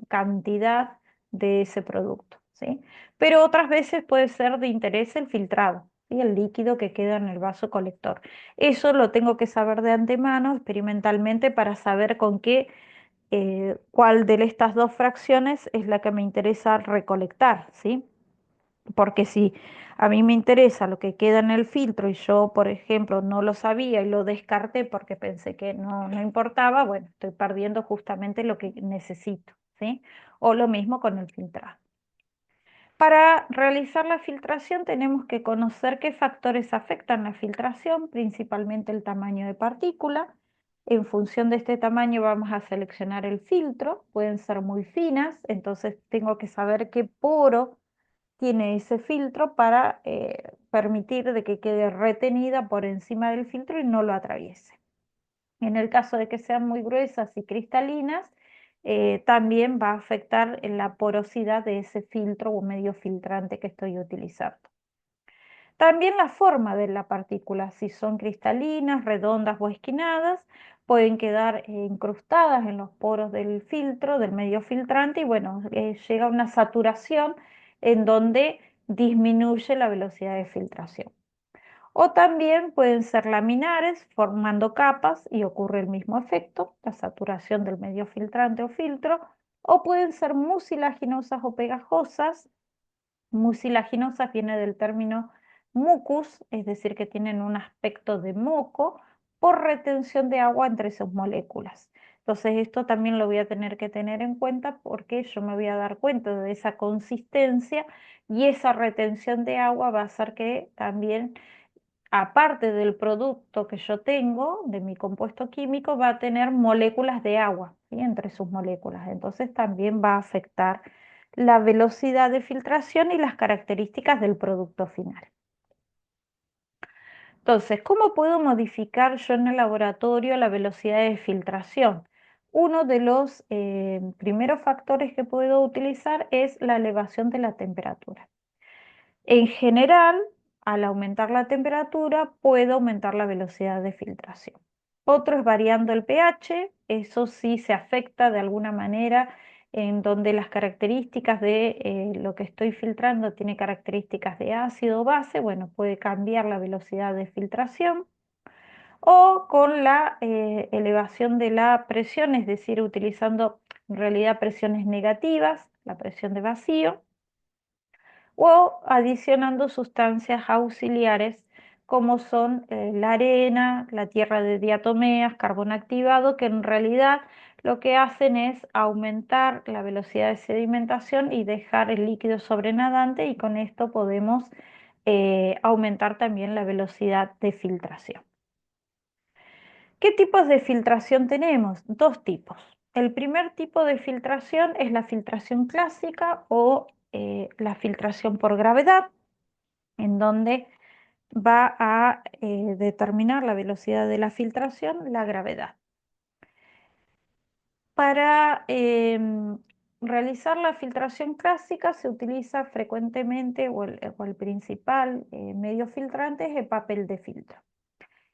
cantidad de ese producto, ¿sí? Pero otras veces puede ser de interés el filtrado, ¿sí? El líquido que queda en el vaso colector. Eso lo tengo que saber de antemano, experimentalmente, para saber con qué cuál de estas dos fracciones es la que me interesa recolectar, ¿sí? Porque si a mí me interesa lo que queda en el filtro y yo, por ejemplo, no lo sabía y lo descarté porque pensé que no importaba, bueno, estoy perdiendo justamente lo que necesito, ¿sí? O lo mismo con el filtrado. Para realizar la filtración tenemos que conocer qué factores afectan la filtración, principalmente el tamaño de partícula. En función de este tamaño vamos a seleccionar el filtro, pueden ser muy finas, entonces tengo que saber qué poro tiene ese filtro para permitir de que quede retenida por encima del filtro y no lo atraviese. En el caso de que sean muy gruesas y cristalinas, también va a afectar en la porosidad de ese filtro o medio filtrante que estoy utilizando. También la forma de la partícula, si son cristalinas, redondas o esquinadas, pueden quedar incrustadas en los poros del filtro, del medio filtrante, y bueno, llega a una saturación en donde disminuye la velocidad de filtración. O también pueden ser laminares, formando capas y ocurre el mismo efecto, la saturación del medio filtrante o filtro, o pueden ser mucilaginosas o pegajosas. Mucilaginosas viene del término mucus, es decir, que tienen un aspecto de moco por retención de agua entre sus moléculas. Entonces esto también lo voy a tener que tener en cuenta porque yo me voy a dar cuenta de esa consistencia y esa retención de agua va a hacer que también, aparte del producto que yo tengo, de mi compuesto químico, va a tener moléculas de agua, ¿sí? Entre sus moléculas. Entonces también va a afectar la velocidad de filtración y las características del producto final. Entonces, ¿cómo puedo modificar yo en el laboratorio la velocidad de filtración? Uno de los primeros factores que puedo utilizar es la elevación de la temperatura. En general, al aumentar la temperatura, puedo aumentar la velocidad de filtración. Otro es variando el pH, eso sí se afecta de alguna manera en donde las características de lo que estoy filtrando tiene características de ácido o base, bueno, puede cambiar la velocidad de filtración. O con la elevación de la presión, es decir, utilizando en realidad presiones negativas, la presión de vacío, o adicionando sustancias auxiliares como son la arena, la tierra de diatomeas, carbón activado, que en realidad lo que hacen es aumentar la velocidad de sedimentación y dejar el líquido sobrenadante, y con esto podemos aumentar también la velocidad de filtración. ¿Qué tipos de filtración tenemos? Dos tipos. El primer tipo de filtración es la filtración clásica o la filtración por gravedad, en donde va a determinar la velocidad de la filtración la gravedad. Para realizar la filtración clásica se utiliza frecuentemente, o el principal medio filtrante es el papel de filtro.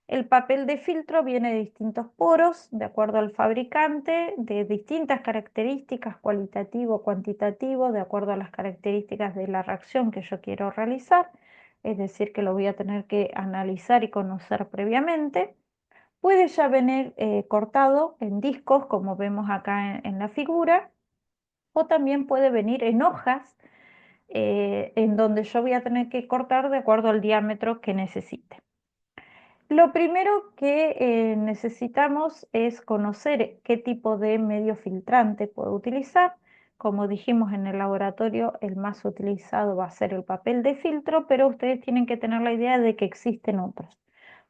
El papel de filtro viene de distintos poros, de acuerdo al fabricante, de distintas características, cualitativo, cuantitativo, de acuerdo a las características de la reacción que yo quiero realizar, es decir, que lo voy a tener que analizar y conocer previamente. Puede ya venir cortado en discos, como vemos acá en la figura, o también puede venir en hojas, en donde yo voy a tener que cortar de acuerdo al diámetro que necesite. Lo primero que necesitamos es conocer qué tipo de medio filtrante puedo utilizar. Como dijimos en el laboratorio, el más utilizado va a ser el papel de filtro, pero ustedes tienen que tener la idea de que existen otros,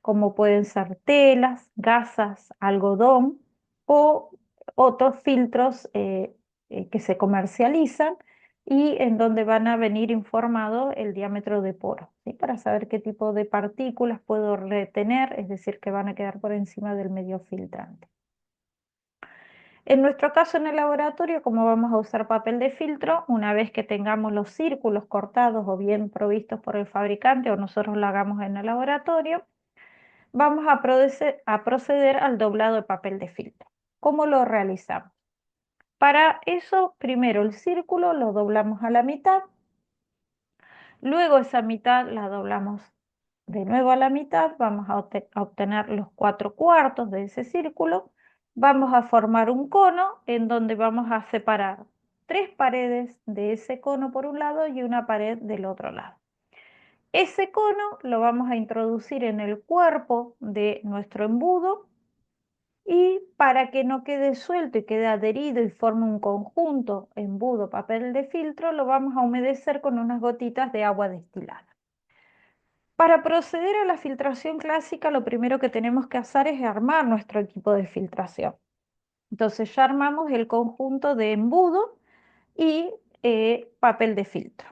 como pueden ser telas, gasas, algodón o otros filtros que se comercializan y en donde van a venir informado el diámetro de poro, ¿sí? Para saber qué tipo de partículas puedo retener, es decir, que van a quedar por encima del medio filtrante. En nuestro caso en el laboratorio, como vamos a usar papel de filtro, una vez que tengamos los círculos cortados o bien provistos por el fabricante o nosotros lo hagamos en el laboratorio, vamos a proceder al doblado de papel de filtro. ¿Cómo lo realizamos? Para eso, primero el círculo lo doblamos a la mitad. Luego esa mitad la doblamos de nuevo a la mitad, vamos a obtener los 4/4 de ese círculo. Vamos a formar un cono en donde vamos a separar 3 paredes de ese cono por un lado y una pared del otro lado. Ese cono lo vamos a introducir en el cuerpo de nuestro embudo, y para que no quede suelto y quede adherido y forme un conjunto embudo papel de filtro, lo vamos a humedecer con unas gotitas de agua destilada. Para proceder a la filtración clásica, lo primero que tenemos que hacer es armar nuestro equipo de filtración. Entonces ya armamos el conjunto de embudo y papel de filtro.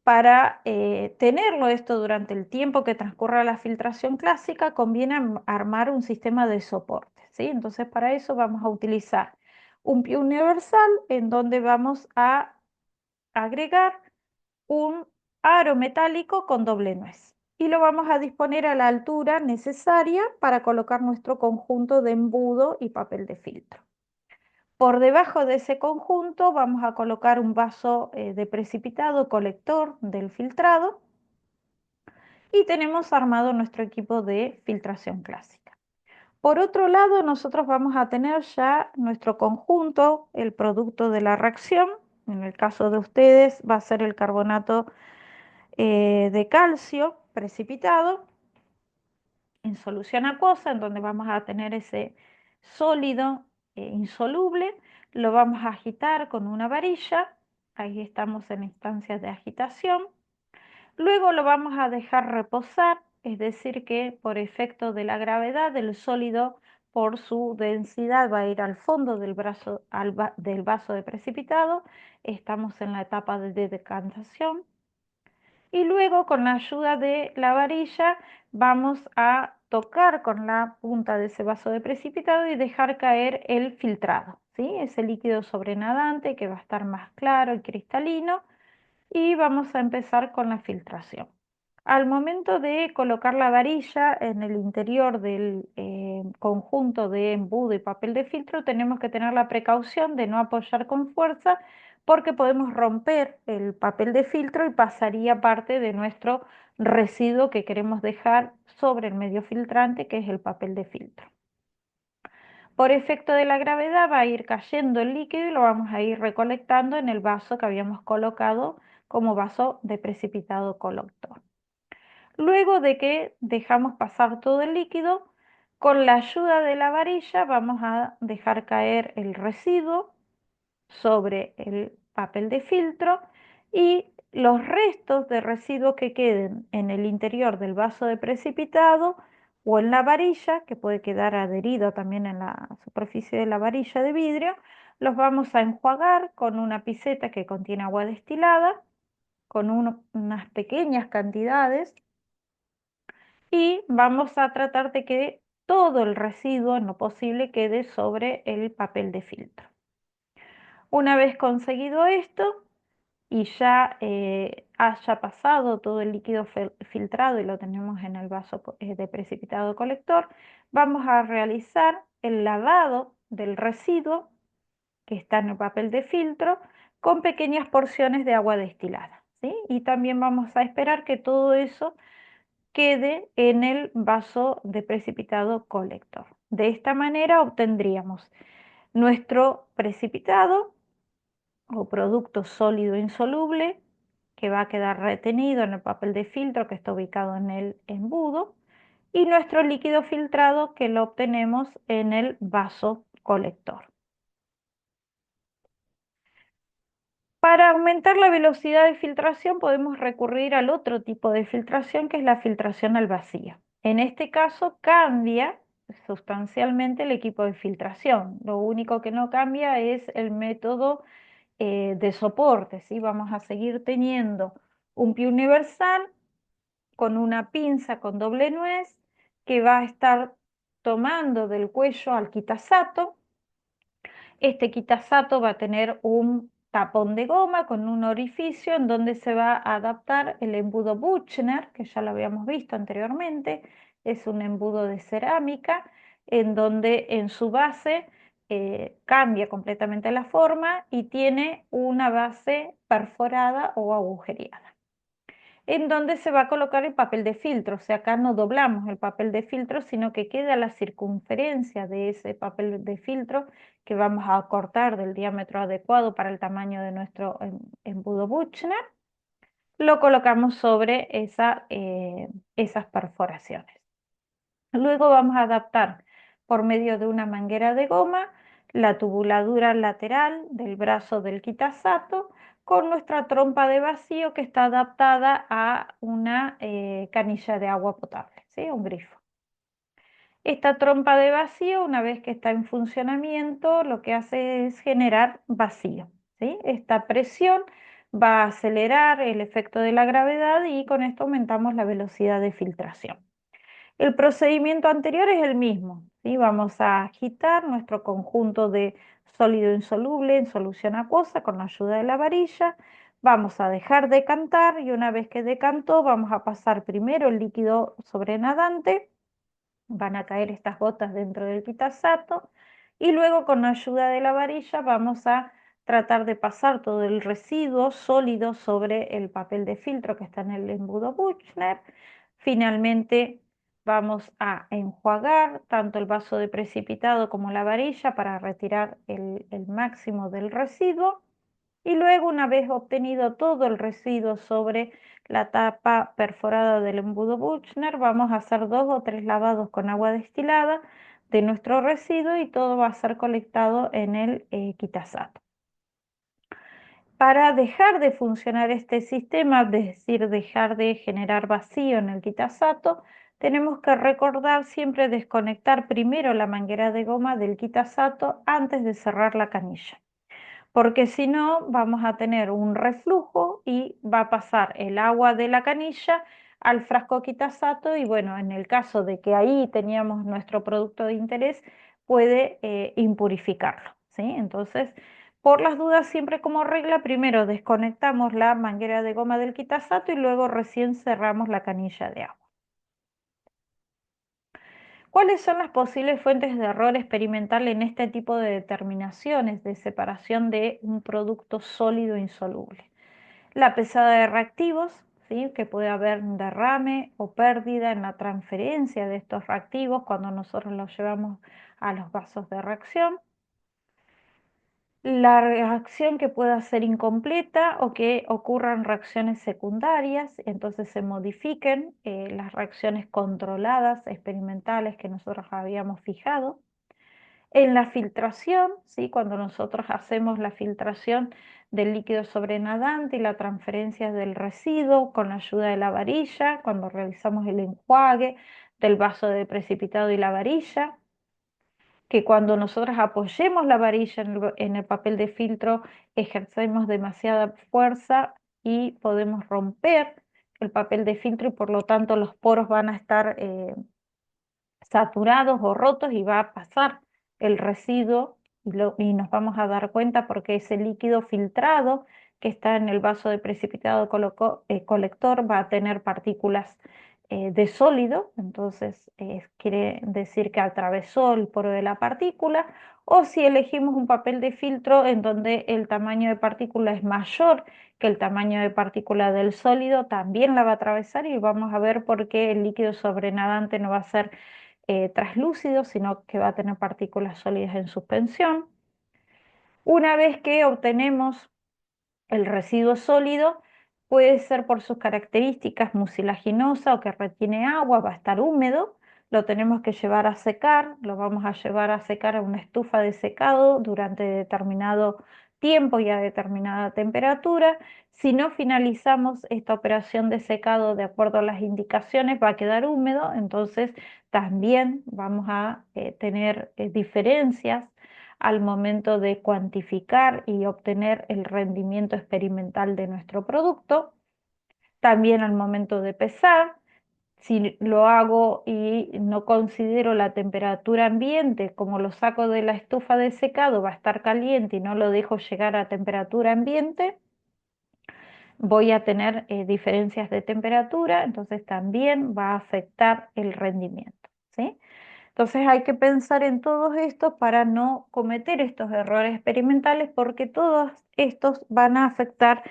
Para tenerlo esto durante el tiempo que transcurra la filtración clásica, conviene armar un sistema de soporte, ¿sí? Entonces para eso vamos a utilizar un pie universal en donde vamos a agregar un aro metálico con doble nuez y lo vamos a disponer a la altura necesaria para colocar nuestro conjunto de embudo y papel de filtro. Por debajo de ese conjunto vamos a colocar un vaso de precipitado colector del filtrado y tenemos armado nuestro equipo de filtración clásica. Por otro lado, nosotros vamos a tener ya nuestro conjunto, el producto de la reacción. En el caso de ustedes va a ser el carbonato de calcio precipitado en solución acuosa, en donde vamos a tener ese sólido insoluble. Lo vamos a agitar con una varilla, ahí estamos en instancias de agitación. Luego lo vamos a dejar reposar, es decir que por efecto de la gravedad el sólido por su densidad va a ir al fondo del del vaso de precipitado. Estamos en la etapa de decantación. Y luego con la ayuda de la varilla vamos a tocar con la punta de ese vaso de precipitado y dejar caer el filtrado, ¿sí? Ese líquido sobrenadante que va a estar más claro y cristalino, y vamos a empezar con la filtración. Al momento de colocar la varilla en el interior del conjunto de embudo y papel de filtro, tenemos que tener la precaución de no apoyar con fuerza, porque podemos romper el papel de filtro y pasaría parte de nuestro residuo que queremos dejar sobre el medio filtrante, que es el papel de filtro. Por efecto de la gravedad va a ir cayendo el líquido y lo vamos a ir recolectando en el vaso que habíamos colocado como vaso de precipitado colector. Luego de que dejamos pasar todo el líquido, con la ayuda de la varilla vamos a dejar caer el residuo sobre el papel de filtro, y los restos de residuos que queden en el interior del vaso de precipitado o en la varilla, que puede quedar adherido también en la superficie de la varilla de vidrio, los vamos a enjuagar con una piseta que contiene agua destilada, con unas pequeñas cantidades, y vamos a tratar de que todo el residuo en lo posible quede sobre el papel de filtro. Una vez conseguido esto y ya haya pasado todo el líquido filtrado y lo tenemos en el vaso de precipitado colector, vamos a realizar el lavado del residuo que está en el papel de filtro con pequeñas porciones de agua destilada, ¿sí? Y también vamos a esperar que todo eso quede en el vaso de precipitado colector. De esta manera obtendríamos nuestro precipitado o producto sólido insoluble, que va a quedar retenido en el papel de filtro que está ubicado en el embudo, y nuestro líquido filtrado, que lo obtenemos en el vaso colector. Para aumentar la velocidad de filtración podemos recurrir al otro tipo de filtración, que es la filtración al vacío. En este caso cambia sustancialmente el equipo de filtración. Lo único que no cambia es el método de soporte, ¿sí? Vamos a seguir teniendo un pie universal con una pinza con doble nuez que va a estar tomando del cuello al quitasato. Este quitasato va a tener un tapón de goma con un orificio en donde se va a adaptar el embudo Buchner, que ya lo habíamos visto anteriormente. Es un embudo de cerámica en donde en su base cambia completamente la forma y tiene una base perforada o agujereada, en donde se va a colocar el papel de filtro. O sea, acá no doblamos el papel de filtro, sino que queda la circunferencia de ese papel de filtro que vamos a cortar del diámetro adecuado para el tamaño de nuestro embudo Buchner. Lo colocamos sobre esas perforaciones. Luego vamos a adaptar por medio de una manguera de goma la tubuladura lateral del brazo del quitasato con nuestra trompa de vacío, que está adaptada a una canilla de agua potable, ¿sí? Un grifo. Esta trompa de vacío, una vez que está en funcionamiento, lo que hace es generar vacío, ¿sí? Esta presión va a acelerar el efecto de la gravedad y con esto aumentamos la velocidad de filtración. El procedimiento anterior es el mismo, ¿sí? Vamos a agitar nuestro conjunto de sólido insoluble en solución acuosa con la ayuda de la varilla. Vamos a dejar decantar, y una vez que decantó vamos a pasar primero el líquido sobrenadante. Van a caer estas gotas dentro del pitasato, y luego con la ayuda de la varilla vamos a tratar de pasar todo el residuo sólido sobre el papel de filtro que está en el embudo Buchner. Finalmente vamos a enjuagar tanto el vaso de precipitado como la varilla para retirar el máximo del residuo. Y luego, una vez obtenido todo el residuo sobre la tapa perforada del embudo Buchner, vamos a hacer 2 o 3 lavados con agua destilada de nuestro residuo y todo va a ser colectado en el quitasato. Para dejar de funcionar este sistema, es decir, dejar de generar vacío en el quitasato, tenemos que recordar siempre desconectar primero la manguera de goma del quitasato antes de cerrar la canilla, porque si no vamos a tener un reflujo y va a pasar el agua de la canilla al frasco quitasato y bueno, en el caso de que ahí teníamos nuestro producto de interés, puede impurificarlo, ¿sí? Entonces, por las dudas, siempre como regla, primero desconectamos la manguera de goma del quitasato y luego recién cerramos la canilla de agua. ¿Cuáles son las posibles fuentes de error experimental en este tipo de determinaciones de separación de un producto sólido insoluble? La pesada de reactivos, ¿sí? Que puede haber un derrame o pérdida en la transferencia de estos reactivos cuando nosotros los llevamos a los vasos de reacción. La reacción que pueda ser incompleta o que ocurran reacciones secundarias, entonces se modifiquen las reacciones controladas experimentales que nosotros habíamos fijado. En la filtración, ¿sí? Cuando nosotros hacemos la filtración del líquido sobrenadante y la transferencia del residuo con la ayuda de la varilla, cuando realizamos el enjuague del vaso de precipitado y la varilla, que cuando nosotros apoyemos la varilla en el papel de filtro ejercemos demasiada fuerza y podemos romper el papel de filtro y por lo tanto los poros van a estar saturados o rotos y va a pasar el residuo y nos vamos a dar cuenta porque ese líquido filtrado que está en el vaso de precipitado colector va a tener partículas de sólido, entonces quiere decir que atravesó el poro de la partícula, o si elegimos un papel de filtro en donde el tamaño de partícula es mayor que el tamaño de partícula del sólido, también la va a atravesar y vamos a ver por qué el líquido sobrenadante no va a ser traslúcido, sino que va a tener partículas sólidas en suspensión. Una vez que obtenemos el residuo sólido, puede ser por sus características mucilaginosa o que retiene agua, va a estar húmedo, lo tenemos que llevar a secar, lo vamos a llevar a secar a una estufa de secado durante determinado tiempo y a determinada temperatura. Si no finalizamos esta operación de secado de acuerdo a las indicaciones, va a quedar húmedo, entonces también vamos a tener diferencias al momento de cuantificar y obtener el rendimiento experimental de nuestro producto. También al momento de pesar, si lo hago y no considero la temperatura ambiente, como lo saco de la estufa de secado, va a estar caliente y no lo dejo llegar a temperatura ambiente, voy a tener diferencias de temperatura, entonces también va a afectar el rendimiento, ¿sí? Entonces hay que pensar en todo esto para no cometer estos errores experimentales porque todos estos van a afectar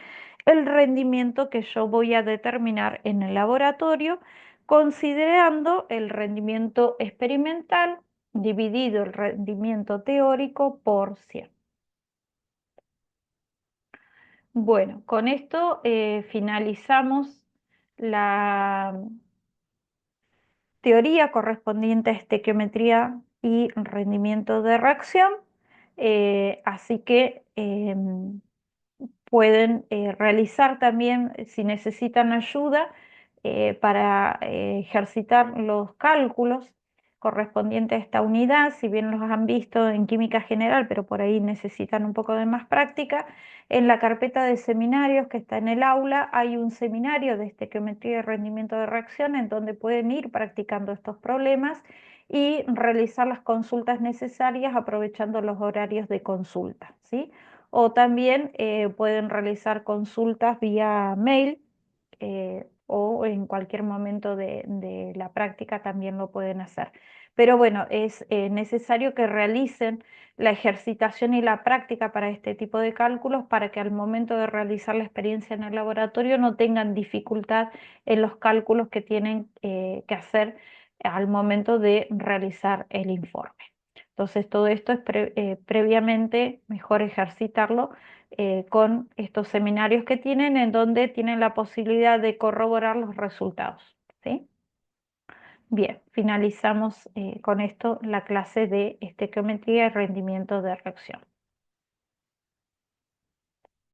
el rendimiento que yo voy a determinar en el laboratorio, considerando el rendimiento experimental dividido el rendimiento teórico por 100. Bueno, con esto finalizamos la teoría correspondiente a estequiometría y rendimiento de reacción, así que pueden realizar también, si necesitan ayuda, para ejercitar los cálculos correspondientes a esta unidad, si bien los han visto en química general, pero por ahí necesitan un poco de más práctica. En la carpeta de seminarios que está en el aula hay un seminario de estequiometría y rendimiento de reacción en donde pueden ir practicando estos problemas y realizar las consultas necesarias aprovechando los horarios de consulta, ¿sí? O también pueden realizar consultas vía mail o en cualquier momento de la práctica también lo pueden hacer. Pero bueno, es necesario que realicen la ejercitación y la práctica para este tipo de cálculos para que al momento de realizar la experiencia en el laboratorio no tengan dificultad en los cálculos que tienen que hacer al momento de realizar el informe. Entonces, todo esto es previamente mejor ejercitarlo con estos seminarios que tienen, en donde tienen la posibilidad de corroborar los resultados, ¿sí? Bien, finalizamos con esto la clase de estequiometría y rendimiento de reacción.